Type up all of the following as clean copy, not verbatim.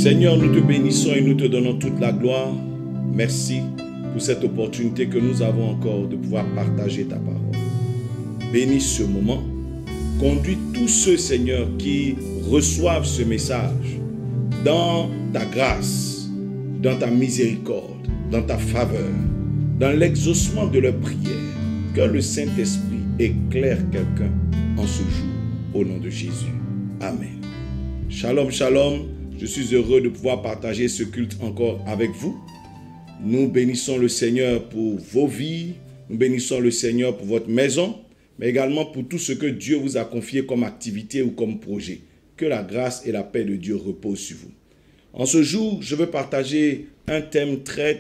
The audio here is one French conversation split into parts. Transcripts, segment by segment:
Seigneur, nous te bénissons et nous te donnons toute la gloire. Merci pour cette opportunité que nous avons encore de pouvoir partager ta parole. Bénis ce moment. Conduis tous ceux, Seigneur, qui reçoivent ce message dans ta grâce, dans ta miséricorde, dans ta faveur, dans l'exaucement de leurs prières. Que le Saint-Esprit éclaire quelqu'un en ce jour, au nom de Jésus. Amen. Shalom, shalom. Je suis heureux de pouvoir partager ce culte encore avec vous. Nous bénissons le Seigneur pour vos vies. Nous bénissons le Seigneur pour votre maison, mais également pour tout ce que Dieu vous a confié comme activité ou comme projet. Que la grâce et la paix de Dieu reposent sur vous. En ce jour, je veux partager un thème très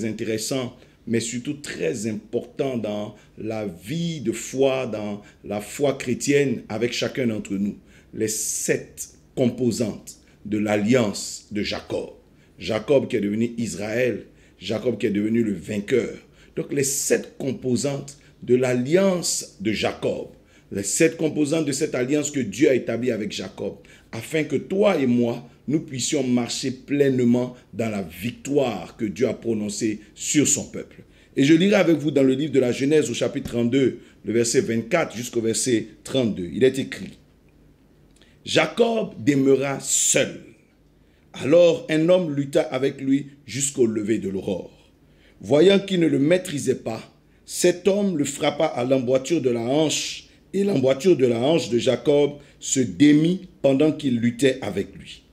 intéressant, mais surtout très important dans la vie de foi, dans la foi chrétienne avec chacun d'entre nous. Les 7 composantes de l'alliance de Jacob. Jacob qui est devenu Israël, Jacob qui est devenu le vainqueur. Donc les 7 composantes de l'alliance de Jacob, les 7 composantes de cette alliance que Dieu a établie avec Jacob, afin que toi et moi, nous puissions marcher pleinement dans la victoire que Dieu a prononcée sur son peuple. Et je lirai avec vous dans le livre de la Genèse au chapitre 32, le verset 24 jusqu'au verset 32. Il est écrit: Jacob demeura seul. Alors un homme lutta avec lui jusqu'au lever de l'aurore. Voyant qu'il ne le maîtrisait pas, cet homme le frappa à l'emboîture de la hanche, et l'emboîture de la hanche de Jacob se démit pendant qu'il luttait avec lui.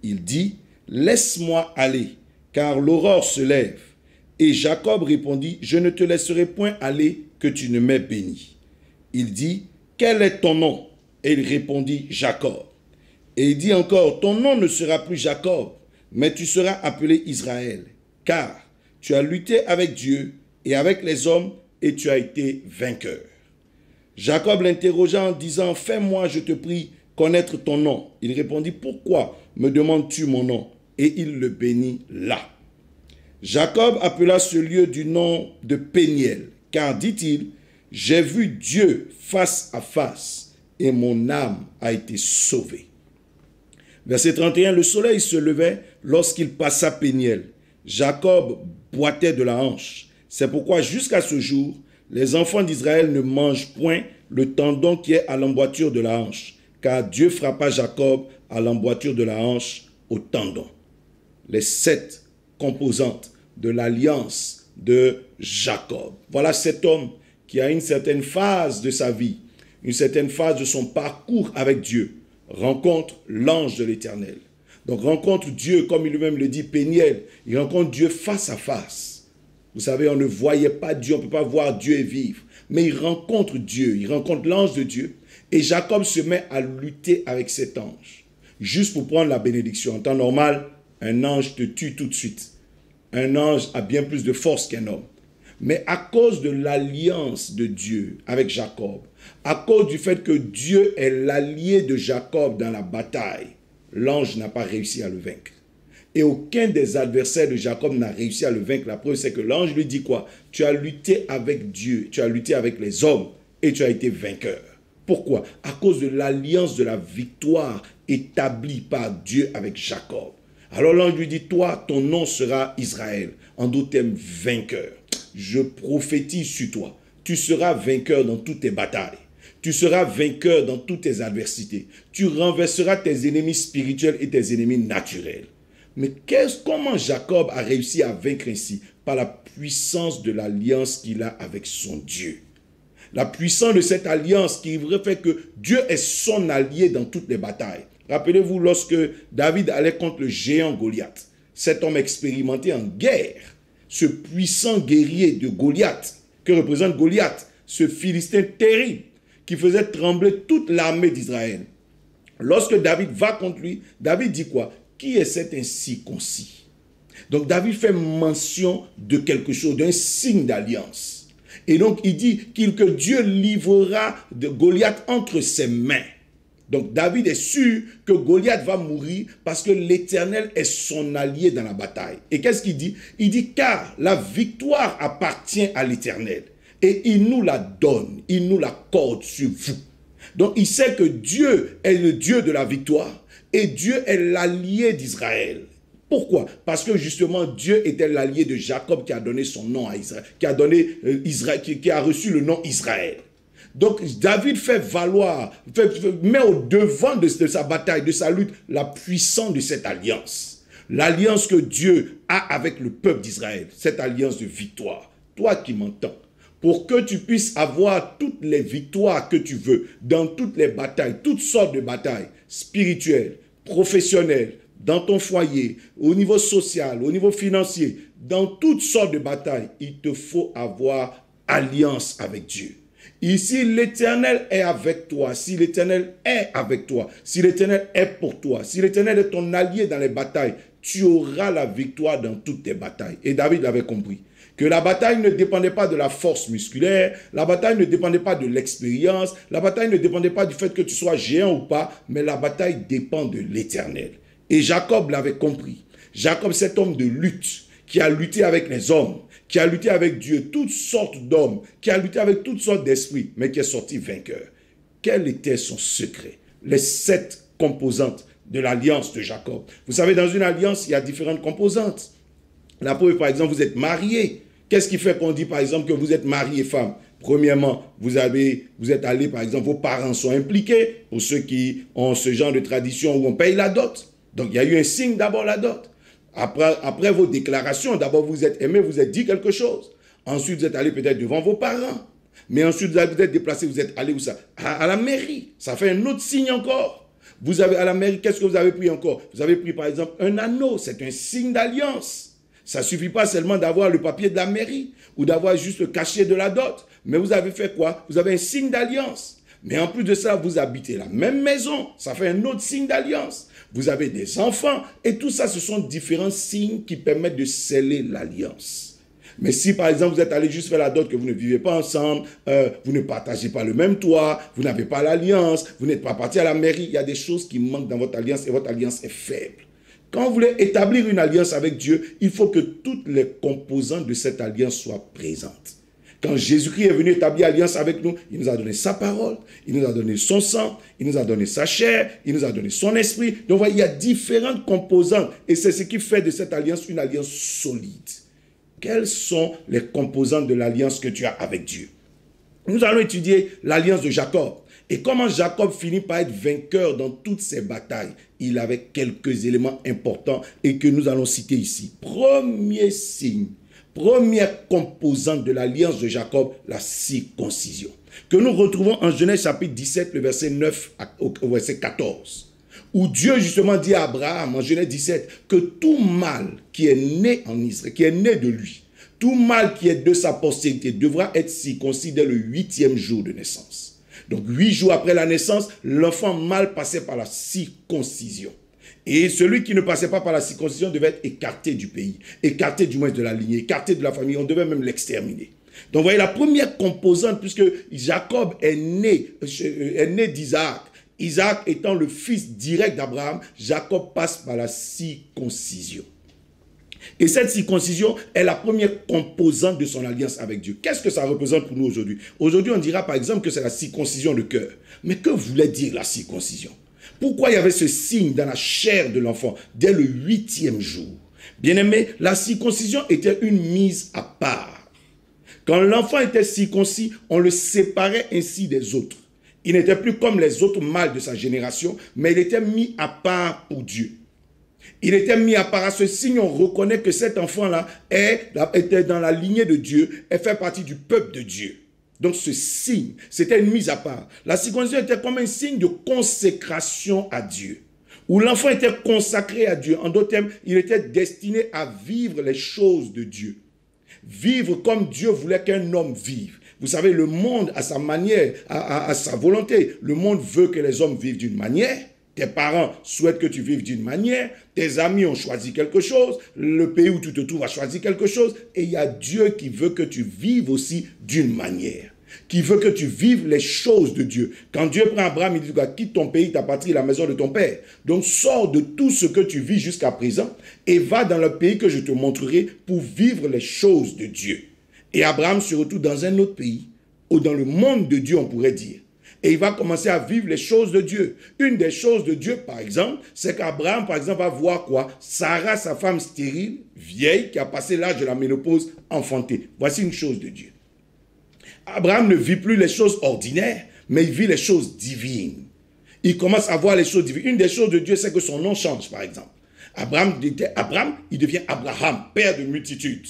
Il dit: Laisse-moi aller, car l'aurore se lève. Et Jacob répondit: Je ne te laisserai point aller, que tu ne m'aies béni. Il dit: Quel est ton nom? Et il répondit: Jacob. Et il dit encore: Ton nom ne sera plus Jacob, mais tu seras appelé Israël, car tu as lutté avec Dieu et avec les hommes, et tu as été vainqueur. Jacob l'interrogea en disant: Fais-moi, je te prie, connaître ton nom. Il répondit: Pourquoi me demandes-tu mon nom? Et il le bénit là. Jacob appela ce lieu du nom de Péniel, car, dit-il, j'ai vu Dieu face à face, et mon âme a été sauvée. Verset 31, le soleil se levait lorsqu'il passa Péniel. Jacob boitait de la hanche. C'est pourquoi jusqu'à ce jour, les enfants d'Israël ne mangent point le tendon qui est à l'emboîture de la hanche, car Dieu frappa Jacob à l'emboîture de la hanche au tendon. Les 7 composantes de l'alliance de Jacob. Voilà cet homme qui a une certaine phase de sa vie, une certaine phase de son parcours avec Dieu, rencontre l'ange de l'Éternel. Donc rencontre Dieu, comme il lui-même le dit, Péniel, il rencontre Dieu face à face. Vous savez, on ne voyait pas Dieu, on ne peut pas voir Dieu et vivre. Mais il rencontre Dieu, il rencontre l'ange de Dieu. Et Jacob se met à lutter avec cet ange, juste pour prendre la bénédiction. En temps normal, un ange te tue tout de suite. Un ange a bien plus de force qu'un homme. Mais à cause de l'alliance de Dieu avec Jacob, à cause du fait que Dieu est l'allié de Jacob dans la bataille, l'ange n'a pas réussi à le vaincre. Et aucun des adversaires de Jacob n'a réussi à le vaincre. La preuve, c'est que l'ange lui dit quoi? Tu as lutté avec Dieu, tu as lutté avec les hommes et tu as été vainqueur. Pourquoi? À cause de l'alliance de la victoire établie par Dieu avec Jacob. Alors l'ange lui dit: toi, ton nom sera Israël. En d'autres termes, vainqueur. Je prophétise sur toi. Tu seras vainqueur dans toutes tes batailles. Tu seras vainqueur dans toutes tes adversités. Tu renverseras tes ennemis spirituels et tes ennemis naturels. Mais comment Jacob a réussi à vaincre ainsi? Par la puissance de l'alliance qu'il a avec son Dieu. La puissance de cette alliance qui fait que Dieu est son allié dans toutes les batailles. Rappelez-vous lorsque David allait contre le géant Goliath, cet homme expérimenté en guerre, ce puissant guerrier de Goliath, que représente Goliath, ce Philistin terrible, qui faisait trembler toute l'armée d'Israël. Lorsque David va contre lui, David dit quoi? Qui est cet incirconcis? Donc David fait mention de quelque chose, d'un signe d'alliance. Et donc il dit que Dieu livrera de Goliath entre ses mains. Donc David est sûr que Goliath va mourir parce que l'Éternel est son allié dans la bataille. Et qu'est-ce qu'il dit? Il dit: car la victoire appartient à l'Éternel et il nous la donne, il nous l'accorde sur vous. Donc il sait que Dieu est le Dieu de la victoire et Dieu est l'allié d'Israël. Pourquoi? Parce que justement Dieu était l'allié de Jacob qui a donné son nom à Israël, qui a donné Israël, qui a reçu le nom Israël. Donc David fait valoir, met au devant de sa bataille, de sa lutte, la puissance de cette alliance. L'alliance que Dieu a avec le peuple d'Israël, cette alliance de victoire. Toi qui m'entends, pour que tu puisses avoir toutes les victoires que tu veux, dans toutes les batailles, toutes sortes de batailles, spirituelles, professionnelles, dans ton foyer, au niveau social, au niveau financier, dans toutes sortes de batailles, il te faut avoir alliance avec Dieu. Ici, l'Éternel est avec toi. Si l'Éternel est avec toi, si l'Éternel est pour toi, si l'Éternel est ton allié dans les batailles, tu auras la victoire dans toutes tes batailles. Et David l'avait compris. Que la bataille ne dépendait pas de la force musculaire, la bataille ne dépendait pas de l'expérience, la bataille ne dépendait pas du fait que tu sois géant ou pas, mais la bataille dépend de l'Éternel. Et Jacob l'avait compris. Jacob, cet homme de lutte, qui a lutté avec les hommes, qui a lutté avec Dieu, toutes sortes d'hommes, qui a lutté avec toutes sortes d'esprits, mais qui est sorti vainqueur. Quel était son secret? Les 7 composantes de l'alliance de Jacob. Vous savez, dans une alliance, il y a différentes composantes. La preuve, par exemple, vous êtes marié. Qu'est-ce qui fait qu'on dit, par exemple, que vous êtes marié femme? Premièrement, vous êtes allé, par exemple, vos parents sont impliqués, pour ceux qui ont ce genre de tradition où on paye la dot. Donc, il y a eu un signe d'abord, la dot. Après vos déclarations, d'abord vous êtes aimé, vous êtes dit quelque chose. Ensuite, vous êtes allé peut-être devant vos parents. Mais ensuite, vous êtes déplacé, vous êtes allé où ça? À la mairie. Ça fait un autre signe encore. Vous avez à la mairie, qu'est-ce que vous avez pris encore? Vous avez pris par exemple un anneau. C'est un signe d'alliance. Ça ne suffit pas seulement d'avoir le papier de la mairie ou d'avoir juste le cachet de la dot. Mais vous avez fait quoi? Vous avez un signe d'alliance. Mais en plus de ça, vous habitez la même maison. Ça fait un autre signe d'alliance. Vous avez des enfants. Et tout ça, ce sont différents signes qui permettent de sceller l'alliance. Mais si, par exemple, vous êtes allé juste faire la dot, que vous ne vivez pas ensemble, vous ne partagez pas le même toit, vous n'avez pas l'alliance, vous n'êtes pas parti à la mairie, il y a des choses qui manquent dans votre alliance et votre alliance est faible. Quand vous voulez établir une alliance avec Dieu, il faut que toutes les composantes de cette alliance soient présentes. Quand Jésus-Christ est venu établir alliance avec nous, il nous a donné sa parole, il nous a donné son sang, il nous a donné sa chair, il nous a donné son esprit. Donc, voyez, il y a différentes composantes et c'est ce qui fait de cette alliance une alliance solide. Quelles sont les composantes de l'alliance que tu as avec Dieu? Nous allons étudier l'alliance de Jacob. Et comment Jacob finit par être vainqueur dans toutes ses batailles. Il avait quelques éléments importants et que nous allons citer ici. Premier signe, première composante de l'alliance de Jacob, la circoncision. Que nous retrouvons en Genèse chapitre 17, le verset 9 au verset 14. Où Dieu justement dit à Abraham en Genèse 17 que tout mâle qui est né en Israël, qui est né de lui, tout mâle qui est de sa postérité devra être circoncis dès le 8e jour de naissance. Donc 8 jours après la naissance, l'enfant mâle passait par la circoncision. Et celui qui ne passait pas par la circoncision devait être écarté du pays, écarté du moins de la lignée, écarté de la famille, on devait même l'exterminer. Donc voyez la première composante, puisque Jacob est né d'Isaac, Isaac étant le fils direct d'Abraham, Jacob passe par la circoncision. Et cette circoncision est la première composante de son alliance avec Dieu. Qu'est-ce que ça représente pour nous aujourd'hui? Aujourd'hui, on dira par exemple que c'est la circoncision de cœur. Mais que voulait dire la circoncision? Pourquoi il y avait ce signe dans la chair de l'enfant dès le 8e jour? Bien-aimé, la circoncision était une mise à part. Quand l'enfant était circoncis, on le séparait ainsi des autres. Il n'était plus comme les autres mâles de sa génération, mais il était mis à part pour Dieu. Il était mis à part. À ce signe, on reconnaît que cet enfant-là était dans la lignée de Dieu et fait partie du peuple de Dieu. Donc ce signe, c'était une mise à part. La circoncision était comme un signe de consécration à Dieu, où l'enfant était consacré à Dieu. En d'autres termes, il était destiné à vivre les choses de Dieu. Vivre comme Dieu voulait qu'un homme vive. Vous savez, le monde, à sa manière, à sa volonté, le monde veut que les hommes vivent d'une manière. Tes parents souhaitent que tu vives d'une manière, tes amis ont choisi quelque chose, le pays où tu te trouves a choisi quelque chose, et il y a Dieu qui veut que tu vives aussi d'une manière, qui veut que tu vives les choses de Dieu. Quand Dieu prend Abraham, il dit, quitte ton pays, ta patrie, la maison de ton père. Donc sors de tout ce que tu vis jusqu'à présent et va dans le pays que je te montrerai pour vivre les choses de Dieu. Et Abraham se retrouve dans un autre pays, ou dans le monde de Dieu, on pourrait dire. et il va commencer à vivre les choses de Dieu. Une des choses de Dieu, par exemple, c'est qu'Abraham, par exemple, va voir quoi? Sarah, sa femme stérile, vieille, qui a passé l'âge de la ménopause, enfantée. Voici une chose de Dieu. Abraham ne vit plus les choses ordinaires, mais il vit les choses divines. Il commence à voir les choses divines. Une des choses de Dieu, c'est que son nom change, par exemple. Abraham, il devient Abraham, père de multitudes.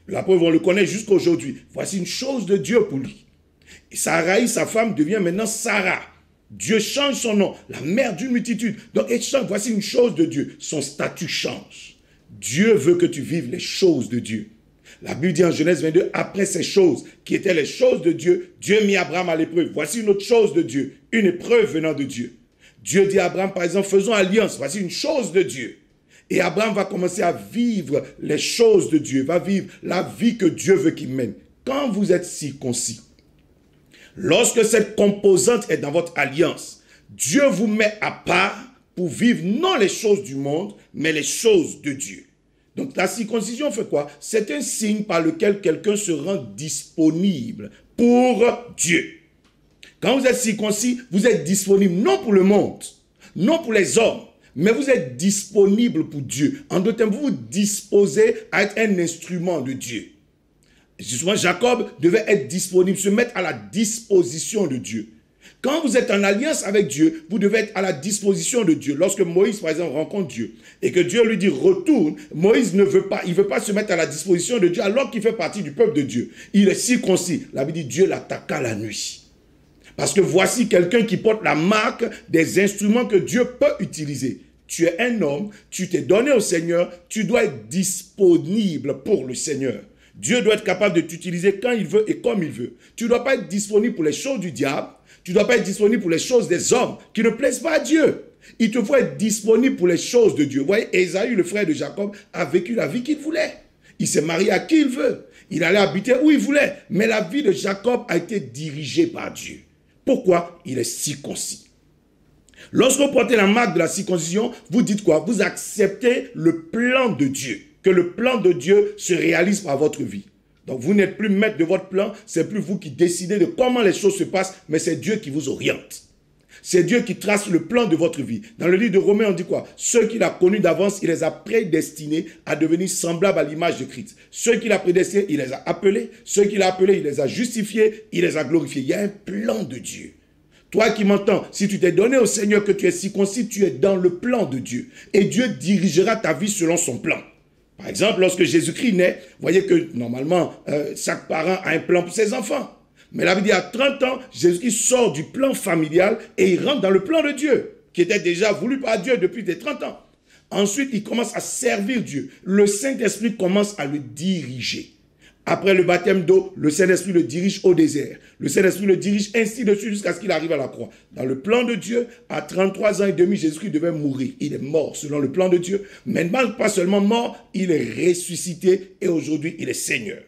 La preuve, on le connaît jusqu'à aujourd'hui. Voici une chose de Dieu pour lui. Et Sarai, sa femme, devient maintenant Sarah. Dieu change son nom, la mère d'une multitude. Donc, voici une chose de Dieu. Son statut change. Dieu veut que tu vives les choses de Dieu. La Bible dit en Genèse 22, après ces choses qui étaient les choses de Dieu, Dieu mit Abraham à l'épreuve. Voici une autre chose de Dieu, une épreuve venant de Dieu. Dieu dit à Abraham, par exemple, faisons alliance. Voici une chose de Dieu. Et Abraham va commencer à vivre les choses de Dieu, va vivre la vie que Dieu veut qu'il mène. Quand vous êtes circoncis, lorsque cette composante est dans votre alliance, Dieu vous met à part pour vivre non les choses du monde, mais les choses de Dieu. Donc la circoncision fait quoi? C'est un signe par lequel quelqu'un se rend disponible pour Dieu. Quand vous êtes circoncis, vous êtes disponible non pour le monde, non pour les hommes, mais vous êtes disponible pour Dieu. En d'autres termes, vous vous disposez à être un instrument de Dieu. Justement, Jacob devait être disponible, se mettre à la disposition de Dieu. Quand vous êtes en alliance avec Dieu, vous devez être à la disposition de Dieu. Lorsque Moïse, par exemple, rencontre Dieu et que Dieu lui dit retourne, Moïse ne veut pas, il ne veut pas se mettre à la disposition de Dieu alors qu'il fait partie du peuple de Dieu. Il est circoncis. La Bible dit Dieu l'attaqua la nuit. Parce que voici quelqu'un qui porte la marque des instruments que Dieu peut utiliser. Tu es un homme, tu t'es donné au Seigneur, tu dois être disponible pour le Seigneur. Dieu doit être capable de t'utiliser quand il veut et comme il veut. Tu ne dois pas être disponible pour les choses du diable. Tu ne dois pas être disponible pour les choses des hommes qui ne plaisent pas à Dieu. Il te faut être disponible pour les choses de Dieu. Vous voyez, Ésaü, le frère de Jacob, a vécu la vie qu'il voulait. Il s'est marié à qui il veut. Il allait habiter où il voulait. Mais la vie de Jacob a été dirigée par Dieu. Pourquoi? Il est circoncis. Lorsque vous portez la marque de la circoncision, vous dites quoi? Vous acceptez le plan de Dieu. Que le plan de Dieu se réalise par votre vie. Donc vous n'êtes plus maître de votre plan, c'est plus vous qui décidez de comment les choses se passent, mais c'est Dieu qui vous oriente. C'est Dieu qui trace le plan de votre vie. Dans le livre de Romains, on dit quoi? Ceux qu'il a connus d'avance, il les a prédestinés à devenir semblables à l'image de Christ. Ceux qu'il a prédestinés, il les a appelés. Ceux qu'il a appelés, il les a justifiés, il les a glorifiés. Il y a un plan de Dieu. Toi qui m'entends, si tu t'es donné au Seigneur que tu es circoncis, tu es dans le plan de Dieu. Et Dieu dirigera ta vie selon son plan. Par exemple, lorsque Jésus-Christ naît, vous voyez que normalement, chaque parent a un plan pour ses enfants. Mais la Bible dit à 30 ans, Jésus-Christ sort du plan familial et il rentre dans le plan de Dieu, qui était déjà voulu par Dieu depuis des 30 ans. Ensuite, il commence à servir Dieu. Le Saint-Esprit commence à le diriger. Après le baptême d'eau, le Saint-Esprit le dirige au désert. Le Saint-Esprit le dirige ainsi de suite jusqu'à ce qu'il arrive à la croix. Dans le plan de Dieu, à 33 ans et demi, Jésus-Christ devait mourir. Il est mort selon le plan de Dieu. Mais pas seulement mort, il est ressuscité et aujourd'hui, il est Seigneur.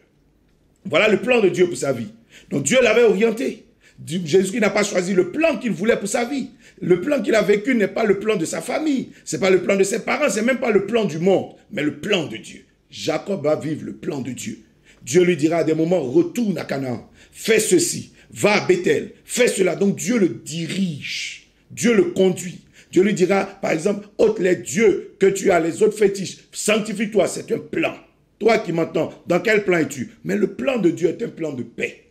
Voilà le plan de Dieu pour sa vie. Donc Dieu l'avait orienté. Jésus-Christ n'a pas choisi le plan qu'il voulait pour sa vie. Le plan qu'il a vécu n'est pas le plan de sa famille. Ce n'est pas le plan de ses parents. Ce n'est même pas le plan du monde, mais le plan de Dieu. Jacob va vivre le plan de Dieu. Dieu lui dira à des moments, retourne à Canaan, fais ceci, va à Bethel, fais cela. Donc Dieu le dirige, Dieu le conduit. Dieu lui dira, par exemple, ôte les dieux que tu as, les autres fétiches, sanctifie-toi, c'est un plan. Toi qui m'entends, dans quel plan es-tu? Mais le plan de Dieu est un plan de paix,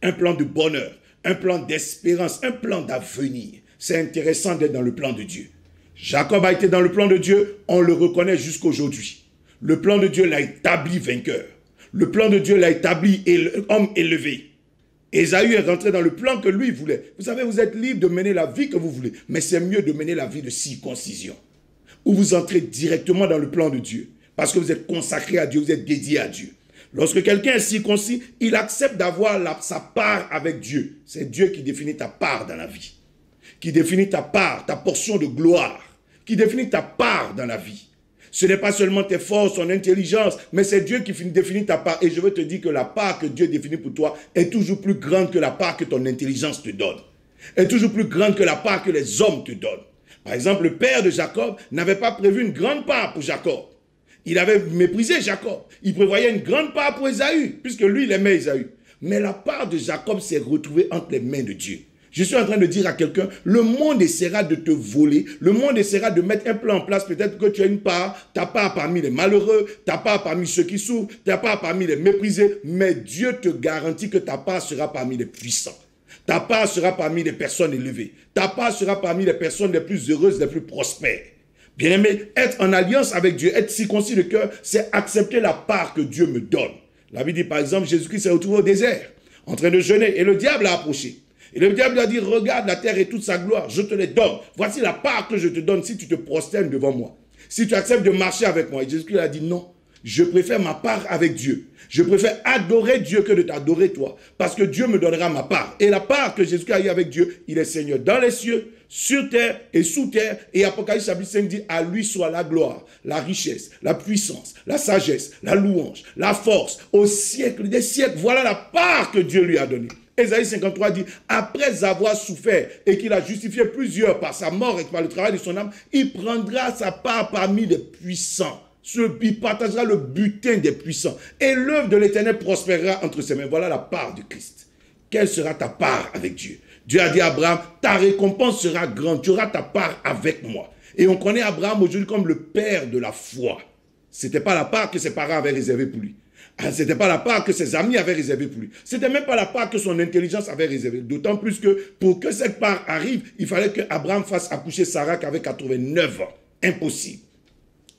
un plan de bonheur, un plan d'espérance, un plan d'avenir. C'est intéressant d'être dans le plan de Dieu. Jacob a été dans le plan de Dieu, on le reconnaît jusqu'aujourd'hui. Le plan de Dieu l'a établi vainqueur. Le plan de Dieu l'a établi homme élevé. Ésaü est rentré dans le plan que lui voulait. Vous savez, vous êtes libre de mener la vie que vous voulez, mais c'est mieux de mener la vie de circoncision, où vous entrez directement dans le plan de Dieu, parce que vous êtes consacré à Dieu, vous êtes dédié à Dieu. Lorsque quelqu'un est circoncis, il accepte d'avoir sa part avec Dieu. C'est Dieu qui définit ta part dans la vie, qui définit ta part, ta portion de gloire, qui définit ta part dans la vie. Ce n'est pas seulement tes forces, ton intelligence, mais c'est Dieu qui définit ta part. Et je veux te dire que la part que Dieu définit pour toi est toujours plus grande que la part que ton intelligence te donne. Est toujours plus grande que la part que les hommes te donnent. Par exemple, le père de Jacob n'avait pas prévu une grande part pour Jacob. Il avait méprisé Jacob. Il prévoyait une grande part pour Ésaü, puisque lui, il aimait Ésaü. Mais la part de Jacob s'est retrouvée entre les mains de Dieu. Je suis en train de dire à quelqu'un, le monde essaiera de te voler, le monde essaiera de mettre un plan en place, peut-être que tu as une part, ta part parmi les malheureux, ta part parmi ceux qui souffrent, ta part parmi les méprisés, mais Dieu te garantit que ta part sera parmi les puissants. Ta part sera parmi les personnes élevées. Ta part sera parmi les personnes les plus heureuses, les plus prospères. Bien-aimé, être en alliance avec Dieu, être circoncis de cœur, c'est accepter la part que Dieu me donne. La Bible dit par exemple, Jésus-Christ s'est retrouvé au désert, en train de jeûner, et le diable l'a approché. Et le diable lui a dit, regarde la terre et toute sa gloire, je te les donne. Voici la part que je te donne si tu te prosternes devant moi. Si tu acceptes de marcher avec moi. Et Jésus-Christ a dit, non, je préfère ma part avec Dieu. Je préfère adorer Dieu que de t'adorer toi. Parce que Dieu me donnera ma part. Et la part que Jésus-Christ a eu avec Dieu, il est Seigneur dans les cieux, sur terre et sous terre. Et Apocalypse chapitre 5 dit, à lui soit la gloire, la richesse, la puissance, la sagesse, la louange, la force, au siècle des siècles. Voilà la part que Dieu lui a donnée. Ésaïe 53 dit, après avoir souffert et qu'il a justifié plusieurs par sa mort et par le travail de son âme, il prendra sa part parmi les puissants. Il partagera le butin des puissants. Et l'œuvre de l'Éternel prospérera entre ses mains. Voilà la part du Christ. Quelle sera ta part avec Dieu? Dieu a dit à Abraham, ta récompense sera grande. Tu auras ta part avec moi. Et on connaît Abraham aujourd'hui comme le père de la foi. Ce n'était pas la part que ses parents avaient réservée pour lui. Ce n'était pas la part que ses amis avaient réservée pour lui. Ce n'était même pas la part que son intelligence avait réservée. D'autant plus que pour que cette part arrive, il fallait que Abraham fasse accoucher Sarah qui avait 89 ans. Impossible.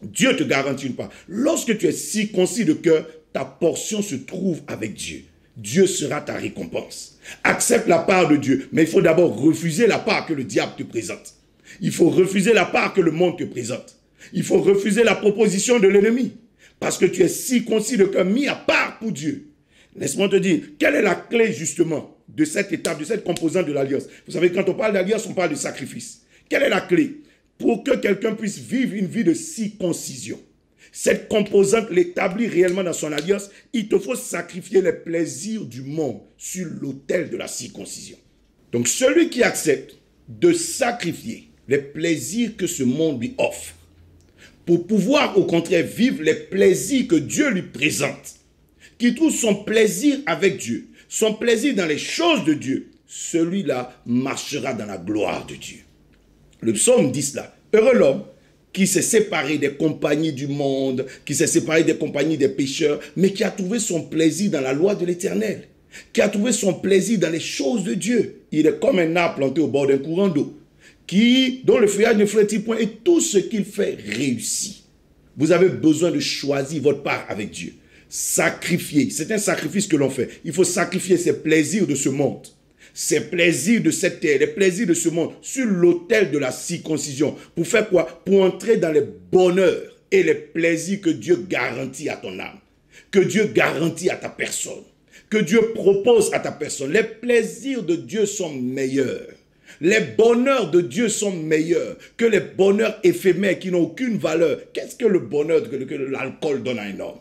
Dieu te garantit une part. Lorsque tu es circoncis de cœur, ta portion se trouve avec Dieu. Dieu sera ta récompense. Accepte la part de Dieu, mais il faut d'abord refuser la part que le diable te présente. Il faut refuser la part que le monde te présente. Il faut refuser la proposition de l'ennemi. Parce que tu es circoncis de cœur, mis à part pour Dieu. Laisse-moi te dire, quelle est la clé justement de cette étape, de cette composante de l'alliance? Vous savez, quand on parle d'alliance, on parle de sacrifice. Quelle est la clé? Pour que quelqu'un puisse vivre une vie de circoncision, cette composante l'établit réellement dans son alliance, il te faut sacrifier les plaisirs du monde sur l'autel de la circoncision. Donc celui qui accepte de sacrifier les plaisirs que ce monde lui offre, pour pouvoir au contraire vivre les plaisirs que Dieu lui présente, qui trouve son plaisir avec Dieu, son plaisir dans les choses de Dieu, celui-là marchera dans la gloire de Dieu. Le psaume dit cela. Heureux l'homme qui s'est séparé des compagnies du monde, qui s'est séparé des compagnies des pécheurs, mais qui a trouvé son plaisir dans la loi de l'Éternel, qui a trouvé son plaisir dans les choses de Dieu. Il est comme un arbre planté au bord d'un courant d'eau, dont le feuillage ne flétrit point et tout ce qu'il fait réussit. Vous avez besoin de choisir votre part avec Dieu. Sacrifier, c'est un sacrifice que l'on fait. Il faut sacrifier ses plaisirs de ce monde, ses plaisirs de cette terre, les plaisirs de ce monde, sur l'autel de la circoncision. Pour faire quoi? Pour entrer dans les bonheurs et les plaisirs que Dieu garantit à ton âme, que Dieu garantit à ta personne, que Dieu propose à ta personne. Les plaisirs de Dieu sont meilleurs. Les bonheurs de Dieu sont meilleurs que les bonheurs éphémères qui n'ont aucune valeur. Qu'est-ce que le bonheur que l'alcool donne à un homme?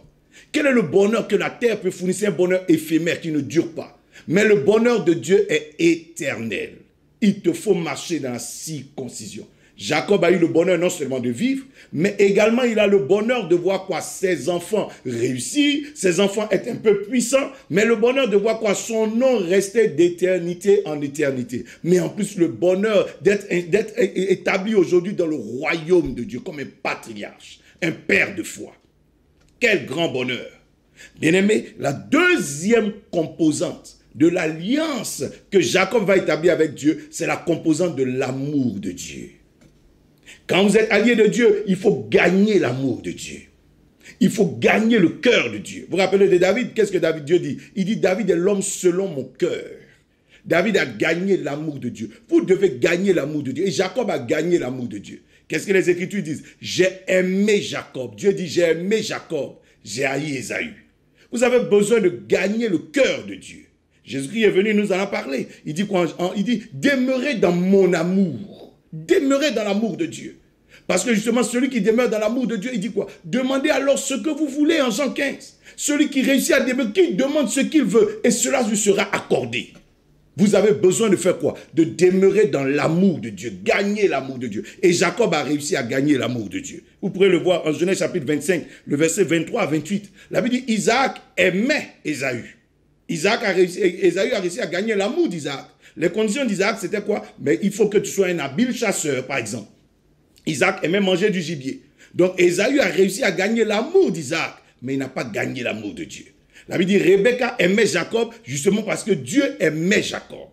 Quel est le bonheur que la terre peut fournir? C'est un bonheur éphémère qui ne dure pas. Mais le bonheur de Dieu est éternel. Il te faut marcher dans la circoncision. Jacob a eu le bonheur non seulement de vivre, mais également il a le bonheur de voir quoi? Ses enfants réussir, ses enfants être un peu puissants, mais le bonheur de voir quoi? Son nom rester d'éternité en éternité. Mais en plus le bonheur d'être établi aujourd'hui dans le royaume de Dieu comme un patriarche, un père de foi. Quel grand bonheur! Bien-aimé, la deuxième composante de l'alliance que Jacob va établir avec Dieu, c'est la composante de l'amour de Dieu. Quand vous êtes allié de Dieu, il faut gagner l'amour de Dieu. Il faut gagner le cœur de Dieu. Vous vous rappelez de David? Qu'est-ce que Dieu dit? Il dit, David est l'homme selon mon cœur. David a gagné l'amour de Dieu. Vous devez gagner l'amour de Dieu. Et Jacob a gagné l'amour de Dieu. Qu'est-ce que les Écritures disent? J'ai aimé Jacob. Dieu dit, j'ai aimé Jacob. J'ai haï Ésaü. Vous avez besoin de gagner le cœur de Dieu. Jésus-Christ est venu nous en parler. Il dit quoi? Il dit, demeurez dans mon amour. Demeurez dans l'amour de Dieu. Parce que justement, celui qui demeure dans l'amour de Dieu, il dit quoi? Demandez alors ce que vous voulez en Jean 15. Celui qui réussit à demeurer, qui demande ce qu'il veut, et cela lui sera accordé. Vous avez besoin de faire quoi? De demeurer dans l'amour de Dieu, gagner l'amour de Dieu. Et Jacob a réussi à gagner l'amour de Dieu. Vous pourrez le voir en Genèse chapitre 25, le verset 23 à 28. La Bible dit, Isaac aimait Ésaü. Ésaü a réussi à gagner l'amour d'Isaac. Les conditions d'Isaac, c'était quoi? Mais il faut que tu sois un habile chasseur, par exemple. Isaac aimait manger du gibier. Donc Ésaü a réussi à gagner l'amour d'Isaac, mais il n'a pas gagné l'amour de Dieu. La Bible dit Rebecca aimait Jacob justement parce que Dieu aimait Jacob.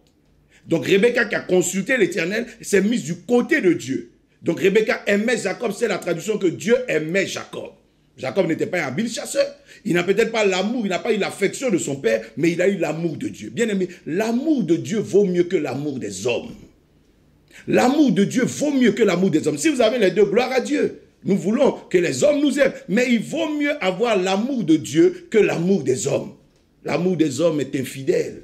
Donc Rebecca qui a consulté l'Éternel s'est mise du côté de Dieu. Donc Rebecca aimait Jacob, c'est la traduction que Dieu aimait Jacob. Jacob n'était pas un habile chasseur. Il n'a peut-être pas l'amour, il n'a pas eu l'affection de son père, mais il a eu l'amour de Dieu. Bien aimé, l'amour de Dieu vaut mieux que l'amour des hommes. L'amour de Dieu vaut mieux que l'amour des hommes. Si vous avez les deux, gloire à Dieu. Nous voulons que les hommes nous aiment, mais il vaut mieux avoir l'amour de Dieu que l'amour des hommes. L'amour des hommes est infidèle.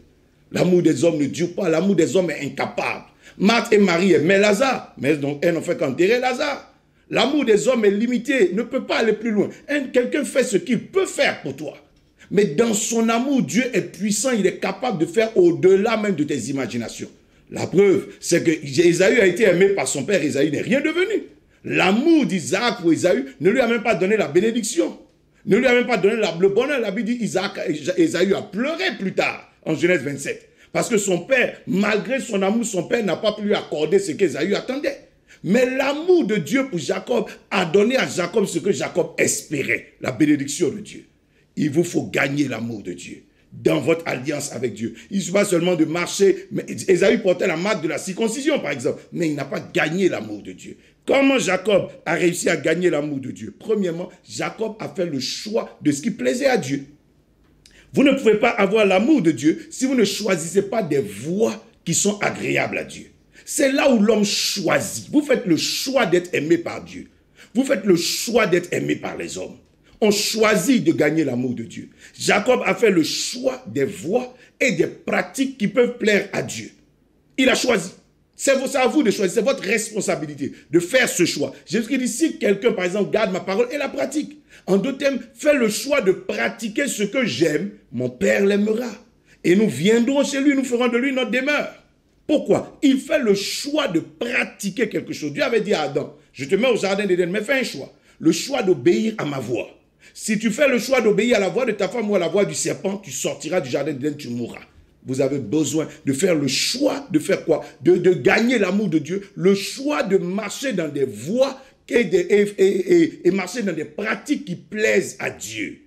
L'amour des hommes ne dure pas. L'amour des hommes est incapable. Marthe et Marie aimaient Lazare, mais donc elles n'ont fait qu'enterrer Lazare. L'amour des hommes est limité, ne peut pas aller plus loin. Quelqu'un fait ce qu'il peut faire pour toi. Mais dans son amour, Dieu est puissant, il est capable de faire au-delà même de tes imaginations. La preuve, c'est que Ésaü a été aimé par son père, Ésaü n'est rien devenu. L'amour d'Isaac pour Ésaü ne lui a même pas donné la bénédiction. Ne lui a même pas donné le bonheur. La Bible dit Ésaü a pleuré plus tard, en Genèse 27. Parce que son père, malgré son amour, son père n'a pas pu lui accorder ce qu'Ésaü attendait. Mais l'amour de Dieu pour Jacob a donné à Jacob ce que Jacob espérait, la bénédiction de Dieu. Il vous faut gagner l'amour de Dieu dans votre alliance avec Dieu. Il ne suffit pas seulement de marcher. Mais Ésaü portait la marque de la circoncision, par exemple, mais il n'a pas gagné l'amour de Dieu. Comment Jacob a réussi à gagner l'amour de Dieu? Premièrement, Jacob a fait le choix de ce qui plaisait à Dieu. Vous ne pouvez pas avoir l'amour de Dieu si vous ne choisissez pas des voies qui sont agréables à Dieu. C'est là où l'homme choisit. Vous faites le choix d'être aimé par Dieu. Vous faites le choix d'être aimé par les hommes. On choisit de gagner l'amour de Dieu. Jacob a fait le choix des voies et des pratiques qui peuvent plaire à Dieu. Il a choisi. C'est à vous de choisir. C'est votre responsabilité de faire ce choix. Jésus dit, si quelqu'un, par exemple, garde ma parole et la pratique. En d'autres termes, fais le choix de pratiquer ce que j'aime, mon Père l'aimera. Et nous viendrons chez lui, nous ferons de lui notre demeure. Pourquoi? Il fait le choix de pratiquer quelque chose. Dieu avait dit à Adam, je te mets au jardin d'Éden, mais fais un choix. Le choix d'obéir à ma voix. Si tu fais le choix d'obéir à la voix de ta femme ou à la voix du serpent, tu sortiras du jardin d'Éden, tu mourras. Vous avez besoin de faire le choix de faire quoi? De gagner l'amour de Dieu. Le choix de marcher dans des voies et marcher dans des pratiques qui plaisent à Dieu.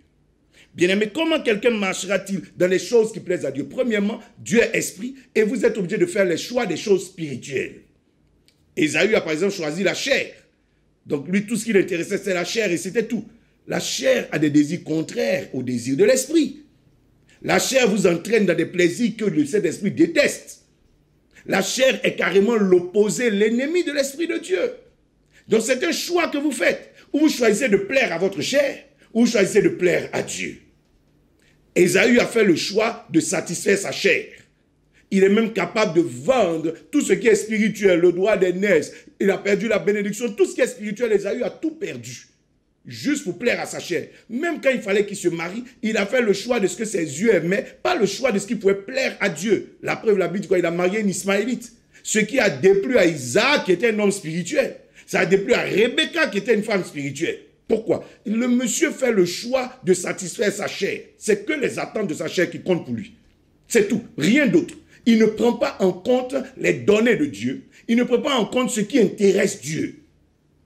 Bien-aimé, comment quelqu'un marchera-t-il dans les choses qui plaisent à Dieu? Premièrement, Dieu est esprit et vous êtes obligé de faire les choix des choses spirituelles. Ésaü a par exemple choisi la chair. Donc lui, tout ce qui l'intéressait, c'est la chair et c'était tout. La chair a des désirs contraires aux désirs de l'esprit. La chair vous entraîne dans des plaisirs que le Saint-Esprit déteste. La chair est carrément l'opposé, l'ennemi de l'Esprit de Dieu. Donc c'est un choix que vous faites. Ou vous choisissez de plaire à votre chair, ou vous choisissez de plaire à Dieu. Ésaü a fait le choix de satisfaire sa chair. Il est même capable de vendre tout ce qui est spirituel, le droit d'aînesse. Il a perdu la bénédiction. Tout ce qui est spirituel, Ésaü a tout perdu. Juste pour plaire à sa chair. Même quand il fallait qu'il se marie, il a fait le choix de ce que ses yeux aimaient, pas le choix de ce qui pouvait plaire à Dieu. La preuve, la Bible dit quoi? Il a marié une Ismaélite. Ce qui a déplu à Isaac, qui était un homme spirituel. Ça a déplu à Rebecca, qui était une femme spirituelle. Pourquoi? Le monsieur fait le choix de satisfaire sa chair. C'est que les attentes de sa chair qui comptent pour lui. C'est tout, rien d'autre. Il ne prend pas en compte les données de Dieu. Il ne prend pas en compte ce qui intéresse Dieu.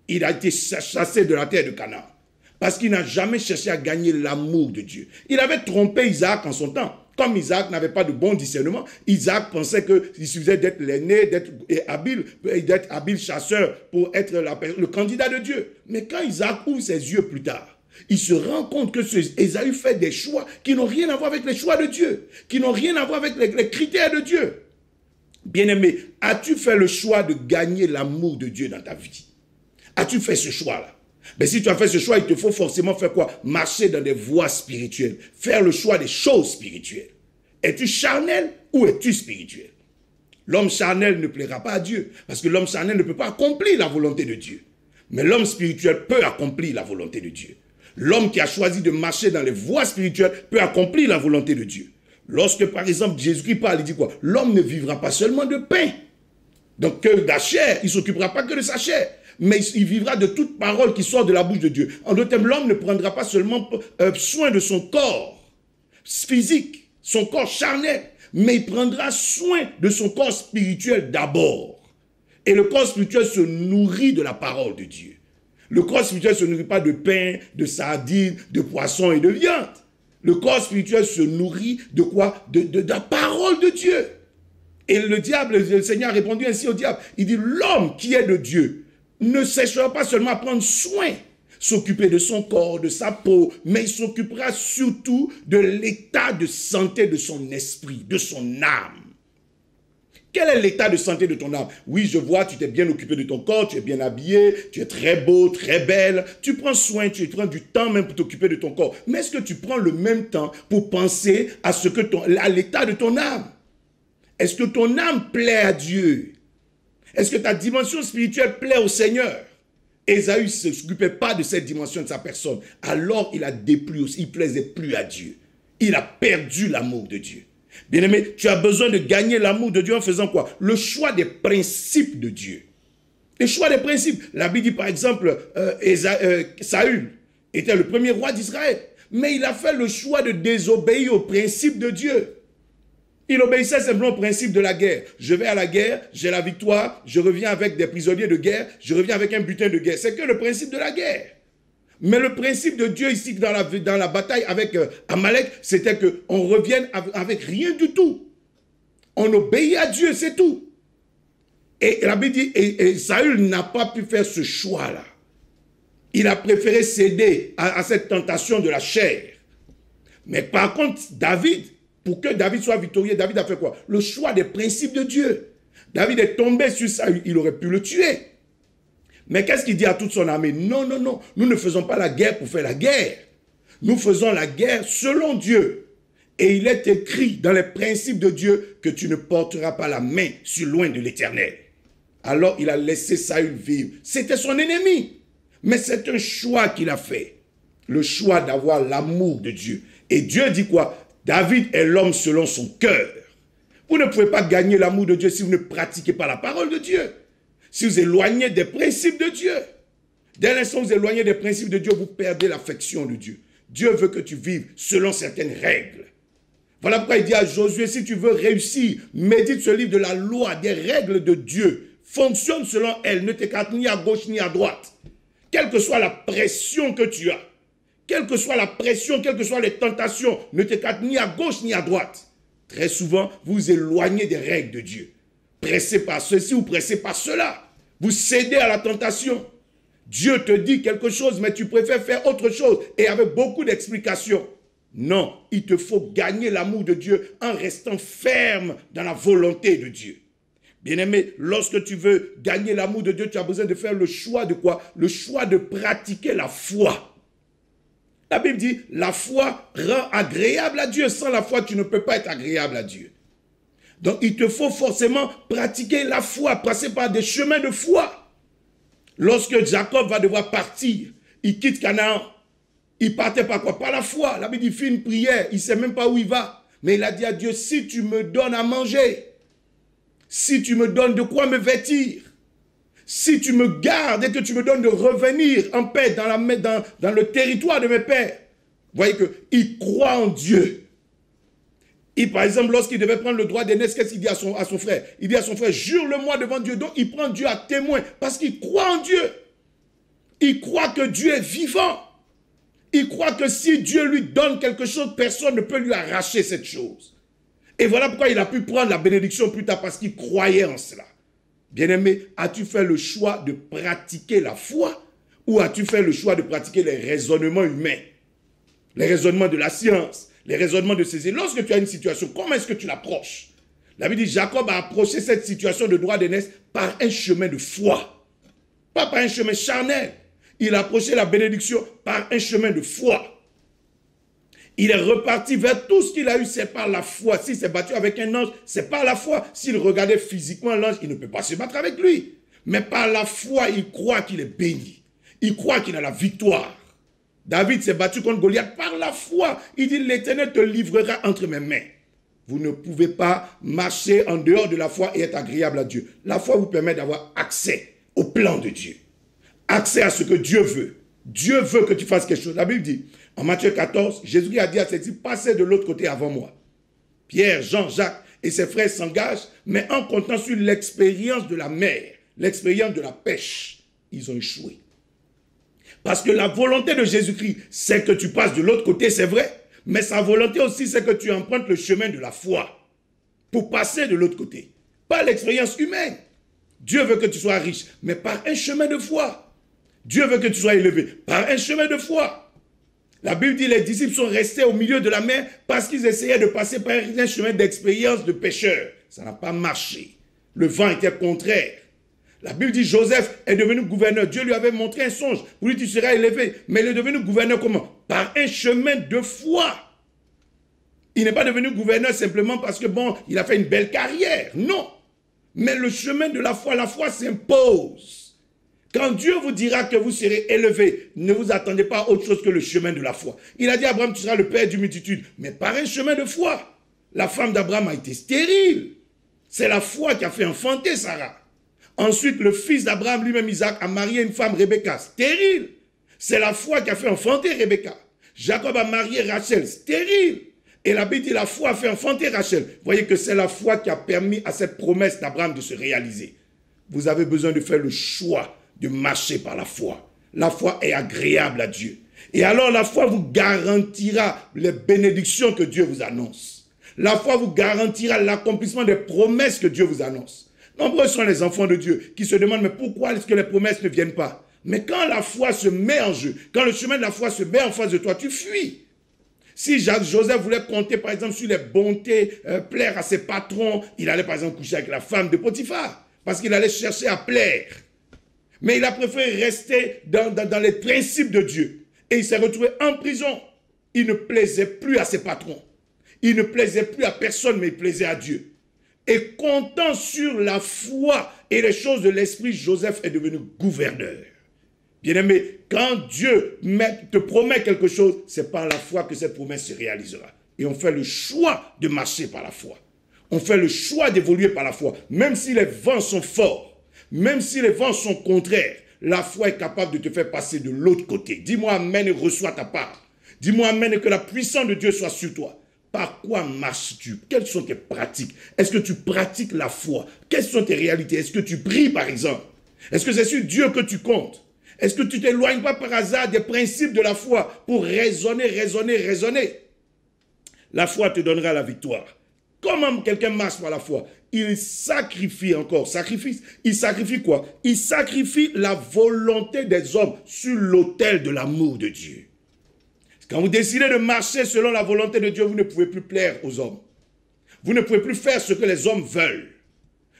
Il a été chassé de la terre de Canaan. Parce qu'il n'a jamais cherché à gagner l'amour de Dieu. Il avait trompé Isaac en son temps. Comme Isaac n'avait pas de bon discernement, Isaac pensait qu'il suffisait d'être l'aîné, d'être habile chasseur pour être le candidat de Dieu. Mais quand Isaac ouvre ses yeux plus tard, il se rend compte que Ésaü fait des choix qui n'ont rien à voir avec les choix de Dieu, qui n'ont rien à voir avec les critères de Dieu. Bien-aimé, as-tu fait le choix de gagner l'amour de Dieu dans ta vie? As-tu fait ce choix-là? Mais si tu as fait ce choix, il te faut forcément faire quoi? Marcher dans des voies spirituelles. Faire le choix des choses spirituelles. Es-tu charnel ou es-tu spirituel? L'homme charnel ne plaira pas à Dieu. Parce que l'homme charnel ne peut pas accomplir la volonté de Dieu. Mais l'homme spirituel peut accomplir la volonté de Dieu. L'homme qui a choisi de marcher dans les voies spirituelles peut accomplir la volonté de Dieu. Lorsque par exemple Jésus-Christ parle, il dit quoi? L'homme ne vivra pas seulement de pain. Donc que de la chair, il ne s'occupera pas que de sa chair. Mais il vivra de toute parole qui sort de la bouche de Dieu. En d'autres termes, l'homme ne prendra pas seulement soin de son corps physique, son corps charnel, mais il prendra soin de son corps spirituel d'abord. Et le corps spirituel se nourrit de la parole de Dieu. Le corps spirituel ne se nourrit pas de pain, de sardines, de poissons et de viande. Le corps spirituel se nourrit de quoi? De la parole de Dieu. Et le Seigneur a répondu ainsi au diable. Il dit, l'homme qui est de Dieu ne cherchera pas seulement à prendre soin, s'occuper de son corps, de sa peau, mais il s'occupera surtout de l'état de santé de son esprit, de son âme. Quel est l'état de santé de ton âme? Oui, je vois, tu t'es bien occupé de ton corps, tu es bien habillé, tu es très beau, très belle. Tu prends soin, tu prends du temps même pour t'occuper de ton corps. Mais est-ce que tu prends le même temps pour penser à l'état de ton âme? Est-ce que ton âme plaît à Dieu? Est-ce que ta dimension spirituelle plaît au Seigneur? Ésaü ne s'occupait pas de cette dimension de sa personne. Alors il a déplu aussi, il ne plaisait plus à Dieu. Il a perdu l'amour de Dieu. Bien-aimé, tu as besoin de gagner l'amour de Dieu en faisant quoi? Le choix des principes de Dieu. Le choix des principes. La Bible dit par exemple, Saül était le premier roi d'Israël. Mais il a fait le choix de désobéir aux principes de Dieu. Il obéissait simplement au principe de la guerre. Je vais à la guerre, j'ai la victoire, je reviens avec des prisonniers de guerre, je reviens avec un butin de guerre. C'est que le principe de la guerre. Mais le principe de Dieu ici dans la bataille avec Amalek, c'était qu'on revienne avec rien du tout. On obéit à Dieu, c'est tout. Et la Bible dit, et Saül n'a pas pu faire ce choix-là. Il a préféré céder à cette tentation de la chair. Mais par contre, David, pour que David soit victorieux, David a fait quoi? Le choix des principes de Dieu. David est tombé sur Saül, il aurait pu le tuer. Mais qu'est-ce qu'il dit à toute son armée? Non, non, non, nous ne faisons pas la guerre pour faire la guerre. Nous faisons la guerre selon Dieu. Et il est écrit dans les principes de Dieu que tu ne porteras pas la main sur loin de l'Éternel. Alors il a laissé Saül vivre. C'était son ennemi. Mais c'est un choix qu'il a fait. Le choix d'avoir l'amour de Dieu. Et Dieu dit quoi? David est l'homme selon son cœur. Vous ne pouvez pas gagner l'amour de Dieu si vous ne pratiquez pas la parole de Dieu. Si vous éloignez des principes de Dieu. Dès l'instant où vous éloignez des principes de Dieu, vous perdez l'affection de Dieu. Dieu veut que tu vives selon certaines règles. Voilà pourquoi il dit à Josué, si tu veux réussir, médite ce livre de la loi, des règles de Dieu. Fonctionne selon elles, ne t'écarte ni à gauche ni à droite. Quelle que soit la pression que tu as, quelle que soit la pression, quelles que soient les tentations, ne t'écarte ni à gauche ni à droite. Très souvent, vous vous éloignez des règles de Dieu. Pressé par ceci ou pressé par cela. Vous cédez à la tentation. Dieu te dit quelque chose, mais tu préfères faire autre chose et avec beaucoup d'explications. Non, il te faut gagner l'amour de Dieu en restant ferme dans la volonté de Dieu. Bien-aimé, lorsque tu veux gagner l'amour de Dieu, tu as besoin de faire le choix de quoi? Le choix de pratiquer la foi. La Bible dit, la foi rend agréable à Dieu. Sans la foi, tu ne peux pas être agréable à Dieu. Donc, il te faut forcément pratiquer la foi, passer par des chemins de foi. Lorsque Jacob va devoir partir, il quitte Canaan. Il partait par quoi? Par la foi. La Bible dit, il fait une prière, il ne sait même pas où il va. Mais il a dit à Dieu, si tu me donnes à manger, si tu me donnes de quoi me vêtir, si tu me gardes et que tu me donnes de revenir en paix dans le territoire de mes pères. Vous voyez qu'il croit en Dieu. Et par exemple, lorsqu'il devait prendre le droit d'aînesse, qu'est-ce qu'il dit à son frère? Il dit à son frère, jure-le-moi devant Dieu. Donc il prend Dieu à témoin parce qu'il croit en Dieu. Il croit que Dieu est vivant. Il croit que si Dieu lui donne quelque chose, personne ne peut lui arracher cette chose. Et voilà pourquoi il a pu prendre la bénédiction plus tard, parce qu'il croyait en cela. Bien-aimé, as-tu fait le choix de pratiquer la foi ou as-tu fait le choix de pratiquer les raisonnements humains, les raisonnements de la science, les raisonnements de ces... Lorsque tu as une situation, comment est-ce que tu l'approches? La Bible dit, Jacob a approché cette situation de droit d'aînesse par un chemin de foi, pas par un chemin charnel. Il a approché la bénédiction par un chemin de foi. Il est reparti vers tout ce qu'il a eu, c'est par la foi. S'il s'est battu avec un ange, c'est par la foi. S'il regardait physiquement l'ange, il ne peut pas se battre avec lui. Mais par la foi, il croit qu'il est béni. Il croit qu'il a la victoire. David s'est battu contre Goliath par la foi. Il dit, l'Éternel te livrera entre mes mains. Vous ne pouvez pas marcher en dehors de la foi et être agréable à Dieu. La foi vous permet d'avoir accès au plan de Dieu. Accès à ce que Dieu veut. Dieu veut que tu fasses quelque chose. La Bible dit, en Matthieu 14, Jésus a dit à ses disciples, passez de l'autre côté avant moi. Pierre, Jean, Jacques et ses frères s'engagent, mais en comptant sur l'expérience de la mer, l'expérience de la pêche, ils ont échoué. Parce que la volonté de Jésus-Christ, c'est que tu passes de l'autre côté, c'est vrai, mais sa volonté aussi, c'est que tu empruntes le chemin de la foi pour passer de l'autre côté. Pas l'expérience humaine. Dieu veut que tu sois riche, mais par un chemin de foi. Dieu veut que tu sois élevé par un chemin de foi. La Bible dit que les disciples sont restés au milieu de la mer parce qu'ils essayaient de passer par un chemin d'expérience de pêcheurs. Ça n'a pas marché. Le vent était contraire. La Bible dit que Joseph est devenu gouverneur. Dieu lui avait montré un songe. Pour lui, tu seras élevé. Mais il est devenu gouverneur comment? Par un chemin de foi. Il n'est pas devenu gouverneur simplement parce que, bon, il a fait une belle carrière. Non. Mais le chemin de la foi s'impose. Quand Dieu vous dira que vous serez élevé, ne vous attendez pas à autre chose que le chemin de la foi. Il a dit à Abraham, tu seras le père d'une multitude, mais par un chemin de foi. La femme d'Abraham a été stérile. C'est la foi qui a fait enfanter Sarah. Ensuite, le fils d'Abraham, lui-même Isaac, a marié une femme, Rebecca, stérile. C'est la foi qui a fait enfanter Rebecca. Jacob a marié Rachel, stérile. Et la Bible dit la foi a fait enfanter Rachel. Vous voyez que c'est la foi qui a permis à cette promesse d'Abraham de se réaliser. Vous avez besoin de faire le choix de marcher par la foi. La foi est agréable à Dieu. Et alors la foi vous garantira les bénédictions que Dieu vous annonce. La foi vous garantira l'accomplissement des promesses que Dieu vous annonce. Nombreux sont les enfants de Dieu qui se demandent, mais pourquoi est-ce que les promesses ne viennent pas? Mais quand la foi se met en jeu, quand le chemin de la foi se met en face de toi, tu fuis. Si Joseph voulait compter par exemple sur les bontés, plaire à ses patrons, il allait par exemple coucher avec la femme de Potiphar, parce qu'il allait chercher à plaire. Mais il a préféré rester dans les principes de Dieu. Et il s'est retrouvé en prison. Il ne plaisait plus à ses patrons. Il ne plaisait plus à personne, mais il plaisait à Dieu. Et comptant sur la foi et les choses de l'esprit, Joseph est devenu gouverneur. Bien-aimé, quand Dieu te promet quelque chose, c'est par la foi que cette promesse se réalisera. Et on fait le choix de marcher par la foi. On fait le choix d'évoluer par la foi. Même si les vents sont forts, même si les vents sont contraires, la foi est capable de te faire passer de l'autre côté. Dis-moi amen et reçois ta part. Dis-moi amen et que la puissance de Dieu soit sur toi. Par quoi marches-tu? Quelles sont tes pratiques? Est-ce que tu pratiques la foi? Quelles sont tes réalités? Est-ce que tu pries par exemple? Est-ce que c'est sur Dieu que tu comptes? Est-ce que tu ne t'éloignes pas par hasard des principes de la foi pour raisonner? La foi te donnera la victoire. Comment quelqu'un marche par la foi? Il sacrifie encore. Sacrifice. Il sacrifie quoi? Il sacrifie la volonté des hommes sur l'autel de l'amour de Dieu. Quand vous décidez de marcher selon la volonté de Dieu, vous ne pouvez plus plaire aux hommes. Vous ne pouvez plus faire ce que les hommes veulent.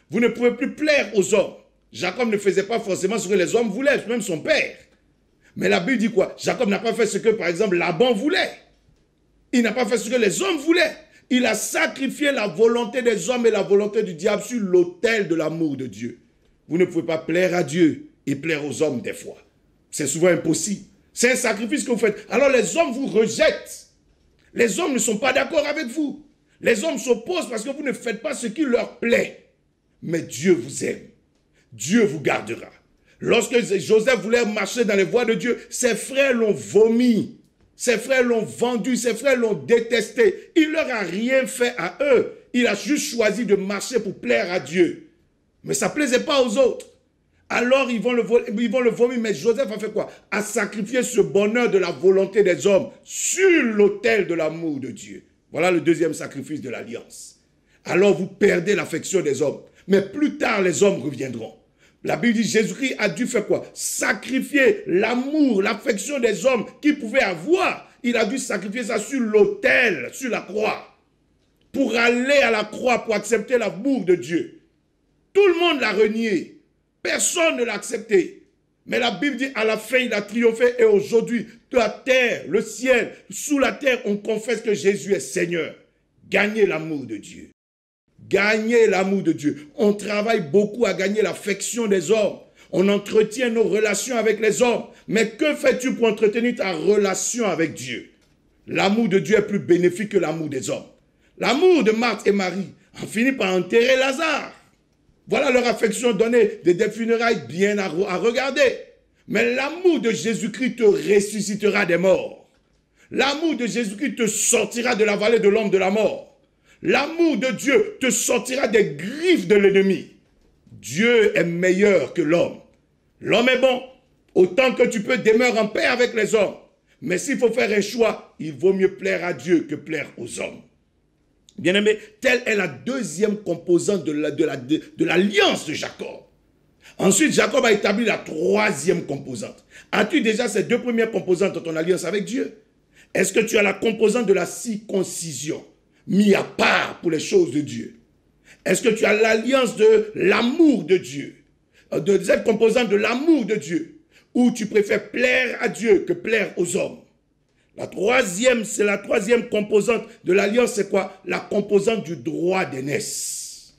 Vous ne pouvez plus plaire aux hommes. Jacob ne faisait pas forcément ce que les hommes voulaient, même son père. Mais la Bible dit quoi? Jacob n'a pas fait ce que, par exemple, Laban voulait. Il n'a pas fait ce que les hommes voulaient. Il a sacrifié la volonté des hommes et la volonté du diable sur l'autel de l'amour de Dieu. Vous ne pouvez pas plaire à Dieu et plaire aux hommes des fois. C'est souvent impossible. C'est un sacrifice que vous faites. Alors les hommes vous rejettent. Les hommes ne sont pas d'accord avec vous. Les hommes s'opposent parce que vous ne faites pas ce qui leur plaît. Mais Dieu vous aime. Dieu vous gardera. Lorsque Joseph voulait marcher dans les voies de Dieu, ses frères l'ont vomi. Ses frères l'ont vendu, ses frères l'ont détesté. Il ne leur a rien fait à eux. Il a juste choisi de marcher pour plaire à Dieu. Mais ça ne plaisait pas aux autres. Alors ils vont le vomir. Mais Joseph a fait quoi? A sacrifié ce bonheur de la volonté des hommes sur l'autel de l'amour de Dieu. Voilà le deuxième sacrifice de l'alliance. Alors vous perdez l'affection des hommes. Mais plus tard, les hommes reviendront. La Bible dit Jésus-Christ a dû faire quoi? Sacrifier l'amour, l'affection des hommes qu'il pouvait avoir. Il a dû sacrifier ça sur l'autel, sur la croix. Pour aller à la croix, pour accepter l'amour de Dieu. Tout le monde l'a renié. Personne ne l'a accepté. Mais la Bible dit à la fin, il a triomphé. Et aujourd'hui, la terre, le ciel, sous la terre, on confesse que Jésus est Seigneur. Gagnez l'amour de Dieu. Gagner l'amour de Dieu. On travaille beaucoup à gagner l'affection des hommes. On entretient nos relations avec les hommes. Mais que fais-tu pour entretenir ta relation avec Dieu? L'amour de Dieu est plus bénéfique que l'amour des hommes. L'amour de Marthe et Marie a fini par enterrer Lazare. Voilà leur affection donnée des funérailles bien à regarder. Mais l'amour de Jésus-Christ te ressuscitera des morts. L'amour de Jésus-Christ te sortira de la vallée de l'ombre de la mort. L'amour de Dieu te sortira des griffes de l'ennemi. Dieu est meilleur que l'homme. L'homme est bon. Autant que tu peux demeurer en paix avec les hommes. Mais s'il faut faire un choix, il vaut mieux plaire à Dieu que plaire aux hommes. Bien-aimé, telle est la deuxième composante de l'alliance de Jacob. Ensuite, Jacob a établi la troisième composante. As-tu déjà ces deux premières composantes de ton alliance avec Dieu? Est-ce que tu as la composante de la circoncision, mis à part pour les choses de Dieu? Est-ce que tu as l'alliance de l'amour de Dieu, de cette composante de l'amour de Dieu, où tu préfères plaire à Dieu que plaire aux hommes? La troisième, c'est la troisième composante de l'alliance, c'est quoi? La composante du droit d'aînesse.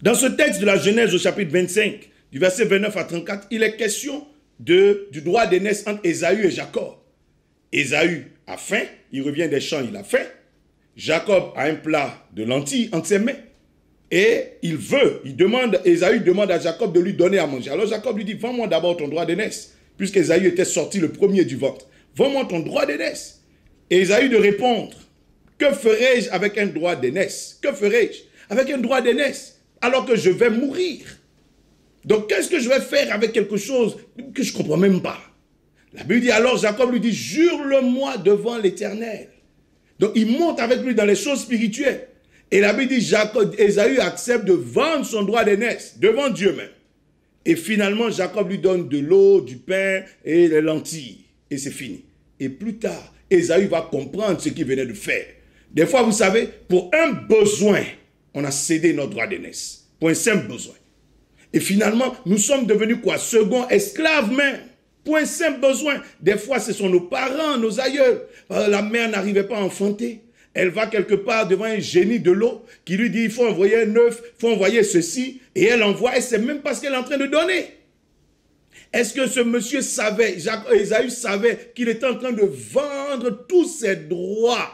Dans ce texte de la Genèse au chapitre 25, du verset 29 à 34, il est question du droit d'aînesse entre Ésaü et Jacob. Ésaü a faim, il revient des champs, il a faim. Jacob a un plat de lentilles entre ses mains. Et Ésaü demande à Jacob de lui donner à manger. Alors Jacob lui dit, vends-moi d'abord ton droit d'aînesse, puisqu'Ésaü était sorti le premier du ventre. Vends-moi ton droit d'aînesse. Et Ésaü de répondre, que ferai-je avec un droit d'aînesse? Que ferai-je avec un droit d'aînesse alors que je vais mourir? Donc qu'est-ce que je vais faire avec quelque chose que je ne comprends même pas? La Bible dit, alors Jacob lui dit, jure-le-moi devant l'Éternel. Donc il monte avec lui dans les choses spirituelles. Et la Bible dit, Ésaü accepte de vendre son droit d'aînesse devant Dieu même. Et finalement, Jacob lui donne de l'eau, du pain et les lentilles. Et c'est fini. Et plus tard, Ésaü va comprendre ce qu'il venait de faire. Des fois, vous savez, pour un besoin, on a cédé notre droit d'aînesse. Pour un simple besoin. Et finalement, nous sommes devenus quoi? Second esclaves même. Pour un simple besoin. Des fois, ce sont nos parents, nos aïeux. La mère n'arrivait pas à enfanter. Elle va quelque part devant un génie de l'eau qui lui dit, il faut envoyer un œuf, il faut envoyer ceci. Et elle envoie, elle ne sait même pas ce qu'elle est en train de donner. Est-ce que ce monsieur savait, Ésaü savait qu'il était en train de vendre tous ses droits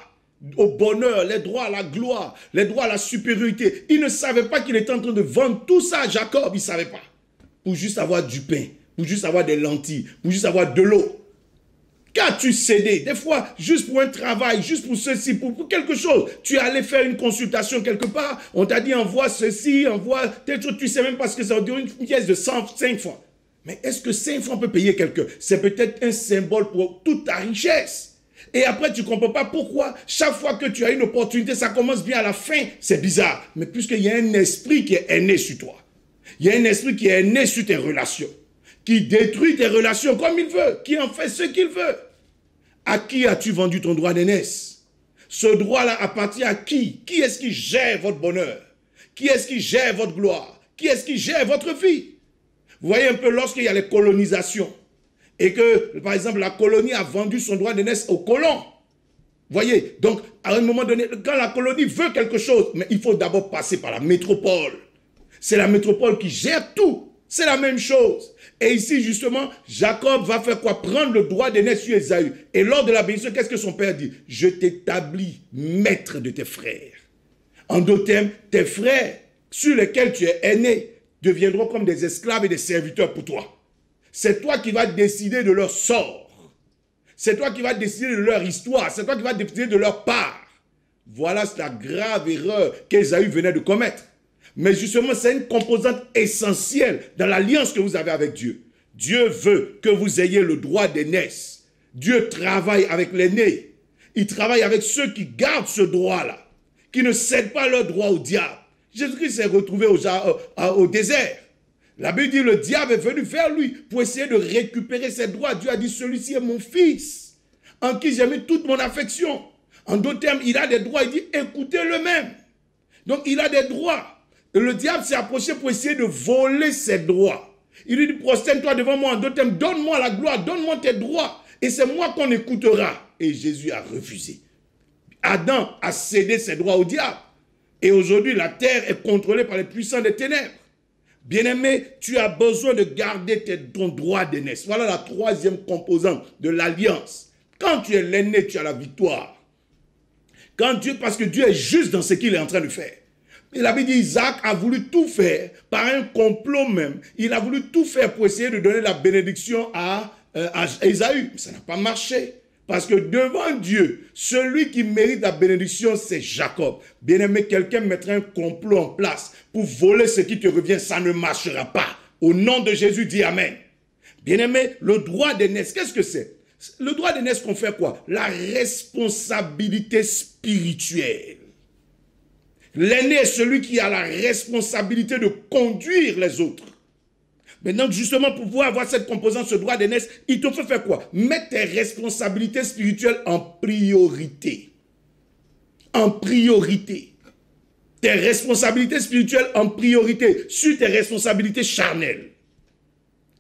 au bonheur, les droits à la gloire, les droits à la supériorité? Il ne savait pas qu'il était en train de vendre tout ça à Jacob, il ne savait pas. Pour juste avoir du pain, pour juste avoir des lentilles, pour juste avoir de l'eau. Qu'as-tu cédé? Des fois, juste pour un travail, juste pour ceci, pour quelque chose. Tu es allé faire une consultation quelque part, on t'a dit envoie ceci, envoie telle chose, tu ne sais même pas ce que ça veut dire, une pièce de 5 francs. Mais est-ce que 5 francs peut payer quelqu'un? C'est peut-être un symbole pour toute ta richesse. Et après, tu ne comprends pas pourquoi. Chaque fois que tu as une opportunité, ça commence bien à la fin. C'est bizarre. Mais puisqu'il y a un esprit qui est né sur toi. Il y a un esprit qui est né sur tes relations. Qui détruit tes relations comme il veut. Qui en fait ce qu'il veut. À qui as-tu vendu ton droit d'aînesse? Ce droit-là appartient à qui? Qui est-ce qui gère votre bonheur? Qui est-ce qui gère votre gloire? Qui est-ce qui gère votre vie? Vous voyez un peu lorsqu'il y a les colonisations et que, par exemple, la colonie a vendu son droit d'aînesse aux colons. Vous voyez, donc, à un moment donné, quand la colonie veut quelque chose, mais il faut d'abord passer par la métropole. C'est la métropole qui gère tout. C'est la même chose. Et ici, justement, Jacob va faire quoi? Prendre le droit d'aînesse sur Ésaü. Et lors de la bénédiction, qu'est-ce que son père dit? Je t'établis maître de tes frères. En d'autres termes, tes frères sur lesquels tu es aîné deviendront comme des esclaves et des serviteurs pour toi. C'est toi qui vas décider de leur sort. C'est toi qui vas décider de leur histoire. C'est toi qui vas décider de leur part. Voilà la grave erreur qu'Ésaü venait de commettre. Mais justement, c'est une composante essentielle dans l'alliance que vous avez avec Dieu. Dieu veut que vous ayez le droit d'aînesse. Dieu travaille avec l'aîné. Il travaille avec ceux qui gardent ce droit-là, qui ne cèdent pas leur droit au diable. Jésus-Christ s'est retrouvé au désert. La Bible dit, le diable est venu vers lui pour essayer de récupérer ses droits. Dieu a dit, celui-ci est mon fils, en qui j'ai mis toute mon affection. En d'autres termes, il a des droits. Il dit, écoutez-le même. Donc, il a des droits. Et le diable s'est approché pour essayer de voler ses droits. Il lui dit, prosterne-toi devant moi. En d'autres termes, donne-moi la gloire, donne-moi tes droits. Et c'est moi qu'on écoutera. Et Jésus a refusé. Adam a cédé ses droits au diable. Et aujourd'hui, la terre est contrôlée par les puissants des ténèbres. Bien-aimé, tu as besoin de garder ton droit d'aînesse. Voilà la troisième composante de l'alliance. Quand tu es l'aîné, tu as la victoire. Parce que Dieu est juste dans ce qu'il est en train de faire. Et la Bible dit, Isaac a voulu tout faire, par un complot même. Il a voulu tout faire pour essayer de donner la bénédiction à Ésaü. Mais ça n'a pas marché. Parce que devant Dieu, celui qui mérite la bénédiction, c'est Jacob. Bien-aimé, quelqu'un mettra un complot en place pour voler ce qui te revient, ça ne marchera pas. Au nom de Jésus, dis Amen. Bien-aimé, le droit d'aînesse, qu'est-ce que c'est? Le droit d'aînesse confère quoi? La responsabilité spirituelle. L'aîné est celui qui a la responsabilité de conduire les autres. Maintenant, justement, pour pouvoir avoir cette composante, ce droit d'aînesse, il te faut faire quoi? Mettre tes responsabilités spirituelles en priorité. En priorité. Tes responsabilités spirituelles en priorité sur tes responsabilités charnelles.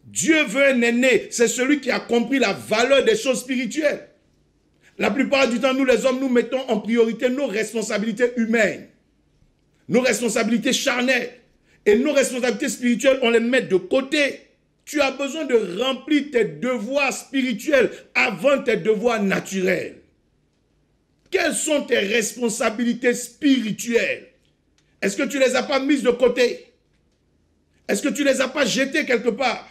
Dieu veut un aîné, c'est celui qui a compris la valeur des choses spirituelles. La plupart du temps, nous les hommes, nous mettons en priorité nos responsabilités humaines, nos responsabilités charnelles. Et nos responsabilités spirituelles, on les met de côté. Tu as besoin de remplir tes devoirs spirituels avant tes devoirs naturels. Quelles sont tes responsabilités spirituelles? Est-ce que tu ne les as pas mises de côté? Est-ce que tu ne les as pas jetées quelque part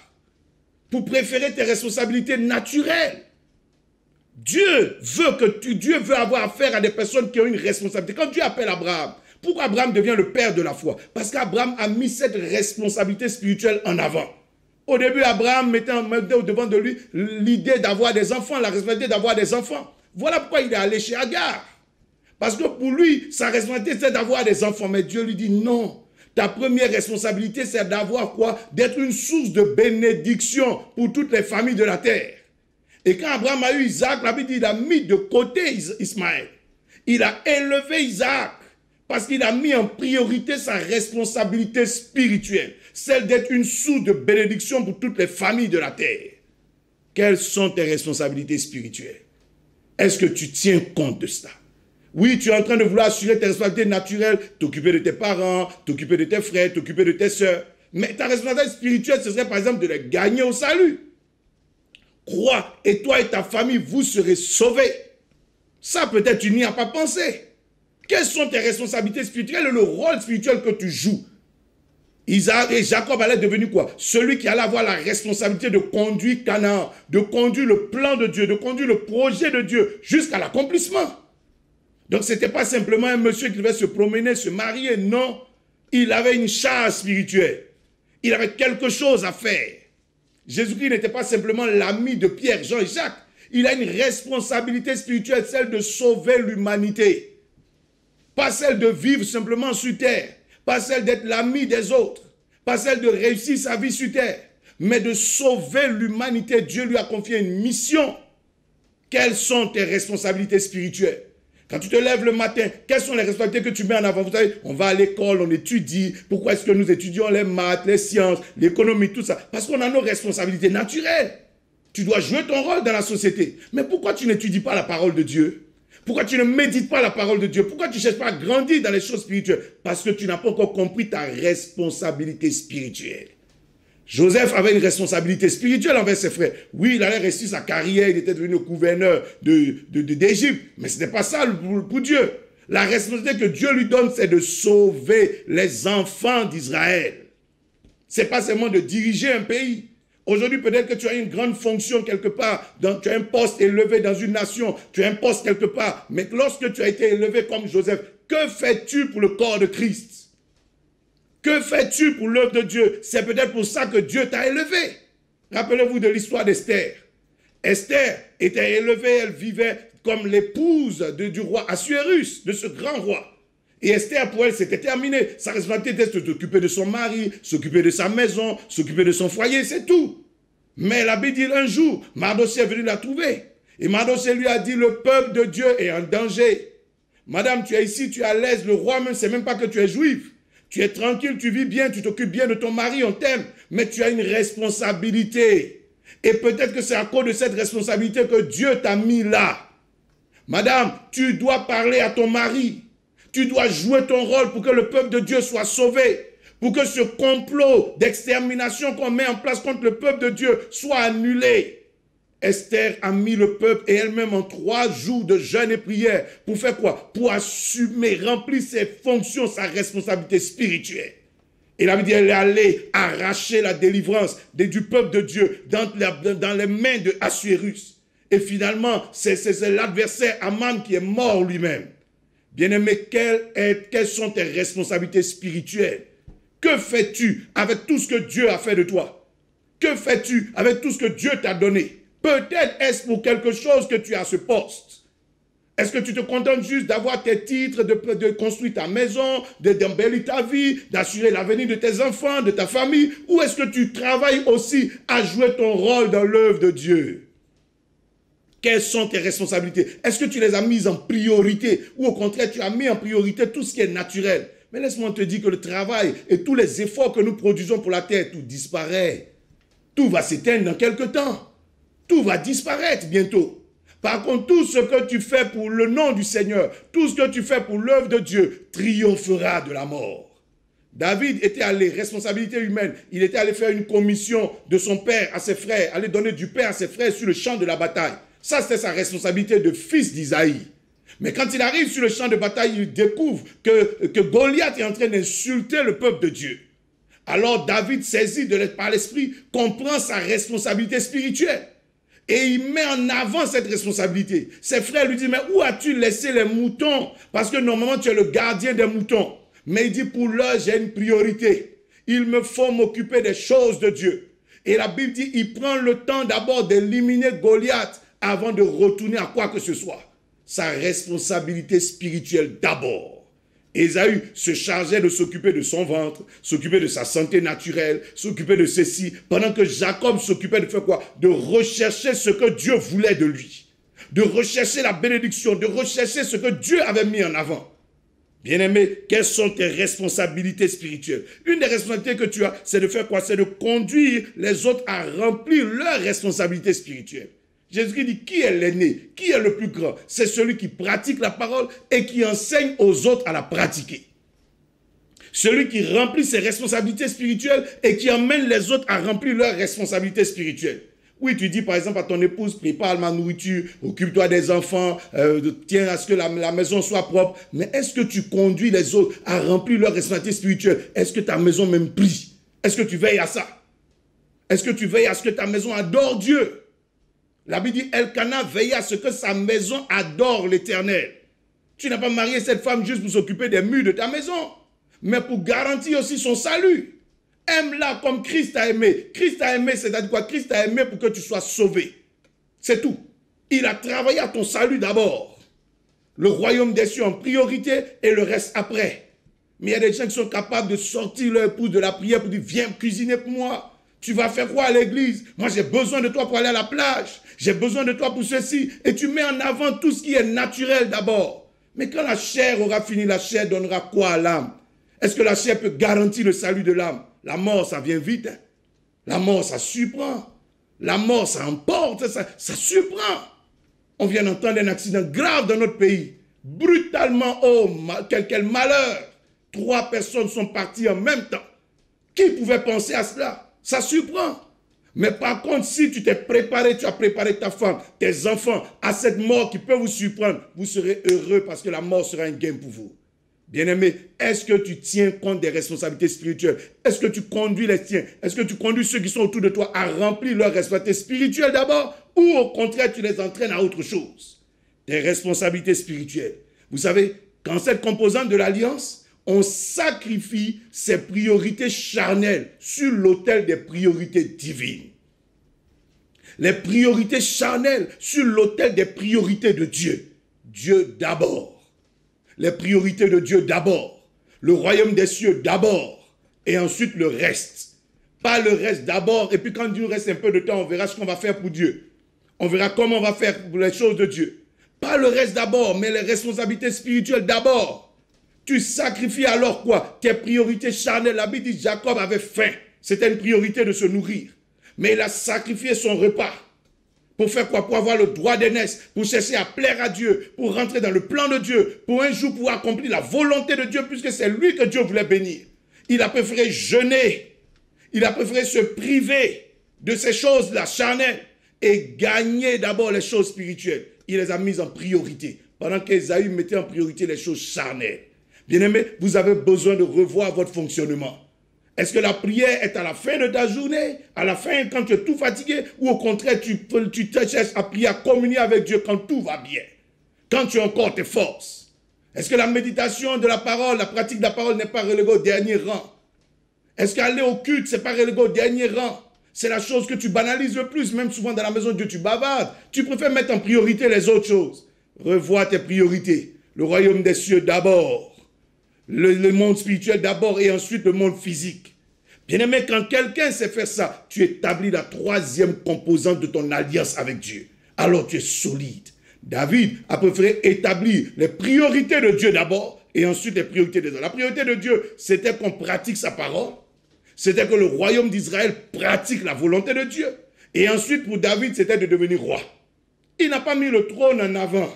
pour préférer tes responsabilités naturelles? Dieu veut avoir affaire à des personnes qui ont une responsabilité. Quand Dieu appelle Abraham, pourquoi Abraham devient le père de la foi? Parce qu'Abraham a mis cette responsabilité spirituelle en avant. Au début, Abraham mettait au devant de lui l'idée d'avoir des enfants, la responsabilité d'avoir des enfants. Voilà pourquoi il est allé chez Agar. Parce que pour lui, sa responsabilité, c'est d'avoir des enfants. Mais Dieu lui dit non. Ta première responsabilité, c'est d'avoir quoi? D'être une source de bénédiction pour toutes les familles de la terre. Et quand Abraham a eu Isaac, la Bible dit qu'il a mis de côté Ismaël. Il a élevé Isaac. Parce qu'il a mis en priorité sa responsabilité spirituelle, celle d'être une source de bénédiction pour toutes les familles de la terre. Quelles sont tes responsabilités spirituelles? Est-ce que tu tiens compte de cela? Oui, tu es en train de vouloir assurer tes responsabilités naturelles, t'occuper de tes parents, t'occuper de tes frères, t'occuper de tes sœurs. Mais ta responsabilité spirituelle, ce serait par exemple de les gagner au salut. Crois, et toi et ta famille, vous serez sauvés. Ça, peut-être, tu n'y as pas pensé. Quelles sont tes responsabilités spirituelles et le rôle spirituel que tu joues? Isaac et Jacob allaient devenir quoi? Celui qui allait avoir la responsabilité de conduire Canaan, de conduire le plan de Dieu, de conduire le projet de Dieu jusqu'à l'accomplissement. Donc ce n'était pas simplement un monsieur qui devait se promener, se marier, non. Il avait une charge spirituelle. Il avait quelque chose à faire. Jésus-Christ n'était pas simplement l'ami de Pierre, Jean et Jacques. Il a une responsabilité spirituelle, celle de sauver l'humanité. Pas celle de vivre simplement sur terre, pas celle d'être l'ami des autres, pas celle de réussir sa vie sur terre, mais de sauver l'humanité. Dieu lui a confié une mission. Quelles sont tes responsabilités spirituelles? Quand tu te lèves le matin, quelles sont les responsabilités que tu mets en avant? Vous savez, on va à l'école, on étudie. Pourquoi est-ce que nous étudions les maths, les sciences, l'économie, tout ça? Parce qu'on a nos responsabilités naturelles. Tu dois jouer ton rôle dans la société. Mais pourquoi tu n'étudies pas la parole de Dieu? Pourquoi tu ne médites pas la parole de Dieu? Pourquoi tu ne cherches pas à grandir dans les choses spirituelles? Parce que tu n'as pas encore compris ta responsabilité spirituelle. Joseph avait une responsabilité spirituelle envers ses frères. Oui, il allait réussir sa carrière, il était devenu gouverneur d'Égypte, mais ce n'est pas ça pour Dieu. La responsabilité que Dieu lui donne, c'est de sauver les enfants d'Israël. Ce n'est pas seulement de diriger un pays. Aujourd'hui, peut-être que tu as une grande fonction quelque part, tu as un poste élevé dans une nation, tu as un poste quelque part, mais lorsque tu as été élevé comme Joseph, que fais-tu pour le corps de Christ? Que fais-tu pour l'œuvre de Dieu? C'est peut-être pour ça que Dieu t'a élevé. Rappelez-vous de l'histoire d'Esther. Esther était élevée, elle vivait comme l'épouse du roi Assuérus, de ce grand roi. Et Esther, pour elle, c'était terminé. Sa responsabilité était de s'occuper de son mari, s'occuper de sa maison, s'occuper de son foyer, c'est tout. Mais la Bible dit un jour, Mardochée est venu la trouver. Et Mardochée lui a dit, le peuple de Dieu est en danger. Madame, tu es ici, tu es à l'aise, le roi même ne sait même pas que tu es juif. Tu es tranquille, tu vis bien, tu t'occupes bien de ton mari, on t'aime. Mais tu as une responsabilité. Et peut-être que c'est à cause de cette responsabilité que Dieu t'a mis là. Madame, tu dois parler à ton mari. Tu dois jouer ton rôle pour que le peuple de Dieu soit sauvé. Pour que ce complot d'extermination qu'on met en place contre le peuple de Dieu soit annulé. Esther a mis le peuple et elle-même en 3 jours de jeûne et prière. Pour faire quoi? Pour assumer, remplir ses fonctions, sa responsabilité spirituelle. Et la Bible dit, elle est allée arracher la délivrance du peuple de Dieu dans les mains de Assuérus. Et finalement, c'est l'adversaire Aman qui est mort lui-même. Bien-aimé, quelles sont tes responsabilités spirituelles? Que fais-tu avec tout ce que Dieu a fait de toi? Que fais-tu avec tout ce que Dieu t'a donné? Peut-être est-ce pour quelque chose que tu as ce poste. Est-ce que tu te contentes juste d'avoir tes titres, de construire ta maison, d'embellir ta vie, d'assurer l'avenir de tes enfants, de ta famille? Ou est-ce que tu travailles aussi à jouer ton rôle dans l'œuvre de Dieu? Quelles sont tes responsabilités? Est-ce que tu les as mises en priorité? Ou au contraire, tu as mis en priorité tout ce qui est naturel? Mais laisse-moi te dire que le travail et tous les efforts que nous produisons pour la terre, tout disparaît. Tout va s'éteindre dans quelques temps. Tout va disparaître bientôt. Par contre, tout ce que tu fais pour le nom du Seigneur, tout ce que tu fais pour l'œuvre de Dieu, triomphera de la mort. David était allé, responsabilité humaine, il était allé faire une commission de son père à ses frères, aller donner du pain à ses frères sur le champ de la bataille. Ça, c'était sa responsabilité de fils d'Isaïe. Mais quand il arrive sur le champ de bataille, il découvre que Goliath est en train d'insulter le peuple de Dieu. Alors David, saisi par l'esprit, comprend sa responsabilité spirituelle. Et il met en avant cette responsabilité. Ses frères lui disent, mais où as-tu laissé les moutons? Parce que normalement, tu es le gardien des moutons. Mais il dit, pour l'heure, j'ai une priorité. Il me faut m'occuper des choses de Dieu. Et la Bible dit, il prend le temps d'abord d'éliminer Goliath avant de retourner à quoi que ce soit. Sa responsabilité spirituelle d'abord. Ésaü se chargeait de s'occuper de son ventre, s'occuper de sa santé naturelle, s'occuper de ceci, pendant que Jacob s'occupait de faire quoi? De rechercher ce que Dieu voulait de lui, de rechercher la bénédiction, de rechercher ce que Dieu avait mis en avant. Bien-aimé, quelles sont tes responsabilités spirituelles? Une des responsabilités que tu as, c'est de faire quoi? C'est de conduire les autres à remplir leurs responsabilités spirituelles. Jésus dit, qui est l'aîné? Qui est le plus grand? C'est celui qui pratique la parole et qui enseigne aux autres à la pratiquer. Celui qui remplit ses responsabilités spirituelles et qui emmène les autres à remplir leurs responsabilités spirituelles. Oui, tu dis par exemple à ton épouse, prépare ma nourriture, occupe-toi des enfants, tiens à ce que la maison soit propre. Mais est-ce que tu conduis les autres à remplir leurs responsabilités spirituelles? Est-ce que ta maison même prie? Est-ce que tu veilles à ça? Est-ce que tu veilles à ce que ta maison adore Dieu? La Bible dit, Elkana veille à ce que sa maison adore l'Éternel. Tu n'as pas marié cette femme juste pour s'occuper des murs de ta maison, mais pour garantir aussi son salut. Aime-la comme Christ t'a aimé. Christ t'a aimé, c'est-à-dire quoi? Christ t'a aimé pour que tu sois sauvé. C'est tout. Il a travaillé à ton salut d'abord. Le royaume des cieux en priorité et le reste après. Mais il y a des gens qui sont capables de sortir leur épouse de la prière pour dire, viens cuisiner pour moi. Tu vas faire quoi à l'église? Moi, j'ai besoin de toi pour aller à la plage. J'ai besoin de toi pour ceci. Et tu mets en avant tout ce qui est naturel d'abord. Mais quand la chair aura fini, la chair donnera quoi à l'âme? Est-ce que la chair peut garantir le salut de l'âme? La mort, ça vient vite. Hein? La mort, ça surprend. La mort, ça emporte. Ça surprend. On vient d'entendre un accident grave dans notre pays. Brutalement, oh, quel malheur. 3 personnes sont parties en même temps. Qui pouvait penser à cela? Ça surprend. Mais par contre, si tu t'es préparé, tu as préparé ta femme, tes enfants à cette mort qui peut vous surprendre, vous serez heureux parce que la mort sera un gain pour vous. Bien-aimé, est-ce que tu tiens compte des responsabilités spirituelles? Est-ce que tu conduis les tiens? Est-ce que tu conduis ceux qui sont autour de toi à remplir leurs responsabilités spirituelles d'abord? Ou au contraire, tu les entraînes à autre chose? Tes responsabilités spirituelles. Vous savez, quand cette composante de l'alliance, on sacrifie ses priorités charnelles sur l'autel des priorités divines. Les priorités charnelles sur l'autel des priorités de Dieu. Dieu d'abord. Les priorités de Dieu d'abord. Le royaume des cieux d'abord. Et ensuite le reste. Pas le reste d'abord. Et puis quand il nous reste un peu de temps, on verra ce qu'on va faire pour Dieu. On verra comment on va faire pour les choses de Dieu. Pas le reste d'abord, mais les responsabilités spirituelles d'abord. Tu sacrifies alors quoi? Tes priorités charnelles. La Bible dit Jacob avait faim. C'était une priorité de se nourrir. Mais il a sacrifié son repas. Pour faire quoi? Pour avoir le droit d'aînesse. Pour chercher à plaire à Dieu. Pour rentrer dans le plan de Dieu. Pour un jour pouvoir accomplir la volonté de Dieu puisque c'est lui que Dieu voulait bénir. Il a préféré jeûner. Il a préféré se priver de ces choses-là charnelles et gagner d'abord les choses spirituelles. Il les a mises en priorité. Pendant qu'Ésaü mettait en priorité les choses charnelles. Bien-aimés, vous avez besoin de revoir votre fonctionnement. Est-ce que la prière est à la fin de ta journée, à la fin quand tu es tout fatigué, ou au contraire tu te cherches à prier, à communier avec Dieu quand tout va bien, quand tu as encore tes forces? Est-ce que la méditation de la parole, la pratique de la parole n'est pas reléguée au dernier rang? Est-ce qu'aller au culte, ce n'est pas relégué au dernier rang? C'est la chose que tu banalises le plus, même souvent dans la maison de Dieu, tu bavardes. Tu préfères mettre en priorité les autres choses. Revois tes priorités. Le royaume des cieux d'abord. Le monde spirituel d'abord et ensuite le monde physique. Bien-aimé, quand quelqu'un sait faire ça, tu établis la troisième composante de ton alliance avec Dieu. Alors tu es solide. David a préféré établir les priorités de Dieu d'abord et ensuite les priorités des autres. La priorité de Dieu, c'était qu'on pratique sa parole. C'était que le royaume d'Israël pratique la volonté de Dieu. Et ensuite, pour David, c'était de devenir roi. Il n'a pas mis le trône en avant.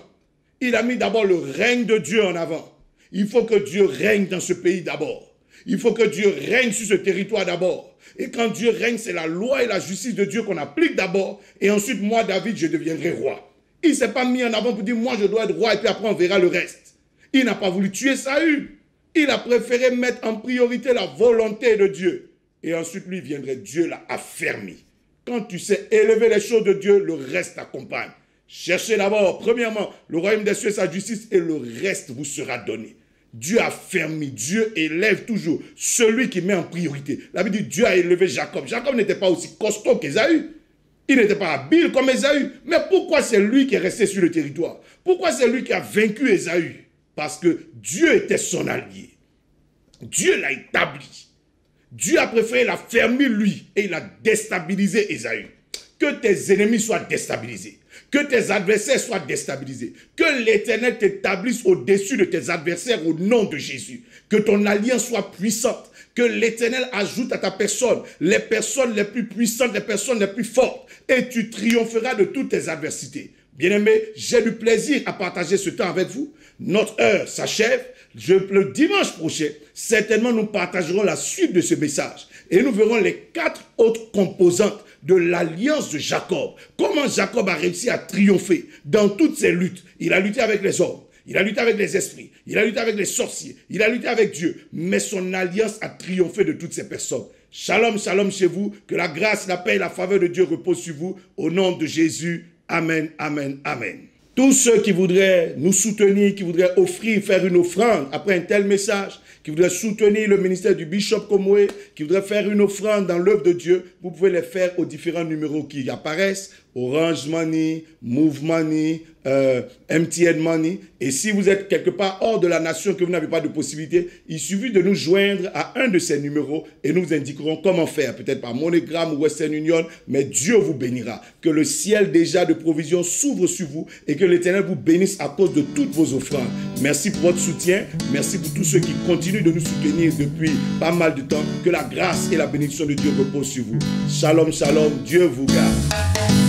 Il a mis d'abord le règne de Dieu en avant. Il faut que Dieu règne dans ce pays d'abord. Il faut que Dieu règne sur ce territoire d'abord. Et quand Dieu règne, c'est la loi et la justice de Dieu qu'on applique d'abord. Et ensuite, moi, David, je deviendrai roi. Il ne s'est pas mis en avant pour dire, moi, je dois être roi et puis après, on verra le reste. Il n'a pas voulu tuer Saül. Il a préféré mettre en priorité la volonté de Dieu. Et ensuite, lui viendrait, Dieu l'a affermi. Quand tu sais élever les choses de Dieu, le reste t'accompagne. Cherchez d'abord, premièrement, le royaume des cieux et sa justice, et le reste vous sera donné. Dieu affermi, Dieu élève toujours celui qui met en priorité. La Bible dit, Dieu a élevé Jacob. Jacob n'était pas aussi costaud qu'Ésaü. Il n'était pas habile comme Ésaü. Mais pourquoi c'est lui qui est resté sur le territoire? Pourquoi c'est lui qui a vaincu Ésaü? Parce que Dieu était son allié. Dieu l'a établi. Dieu a préféré l'affermir lui et il a déstabilisé Ésaü. Que tes ennemis soient déstabilisés. Que tes adversaires soient déstabilisés. Que l'Éternel t'établisse au-dessus de tes adversaires au nom de Jésus. Que ton alliance soit puissante. Que l'Éternel ajoute à ta personne les personnes les plus puissantes, les personnes les plus fortes. Et tu triompheras de toutes tes adversités. Bien-aimés, j'ai du plaisir à partager ce temps avec vous. Notre heure s'achève. Le dimanche prochain, certainement nous partagerons la suite de ce message. Et nous verrons les 4 autres composantes de l'alliance de Jacob. Comment Jacob a réussi à triompher dans toutes ses luttes. Il a lutté avec les hommes, il a lutté avec les esprits, il a lutté avec les sorciers, il a lutté avec Dieu. Mais son alliance a triomphé de toutes ces personnes. Shalom, shalom chez vous. Que la grâce, la paix et la faveur de Dieu reposent sur vous. Au nom de Jésus. Amen, amen, amen. Tous ceux qui voudraient nous soutenir, qui voudraient offrir, faire une offrande après un tel message, qui voudraient soutenir le ministère du Bishop Komwe, qui voudraient faire une offrande dans l'œuvre de Dieu, vous pouvez les faire aux différents numéros qui apparaissent. Orange Money, Move Money, MTN Money. Et si vous êtes quelque part hors de la nation, que vous n'avez pas de possibilité, il suffit de nous joindre à un de ces numéros et nous vous indiquerons comment faire. Peut-être par MoneyGram ou Western Union, mais Dieu vous bénira. Que le ciel déjà de provision s'ouvre sur vous et que l'Éternel vous bénisse à cause de toutes vos offrandes. Merci pour votre soutien. Merci pour tous ceux qui continuent de nous soutenir depuis pas mal de temps. Que la grâce et la bénédiction de Dieu reposent sur vous. Shalom, shalom. Dieu vous garde.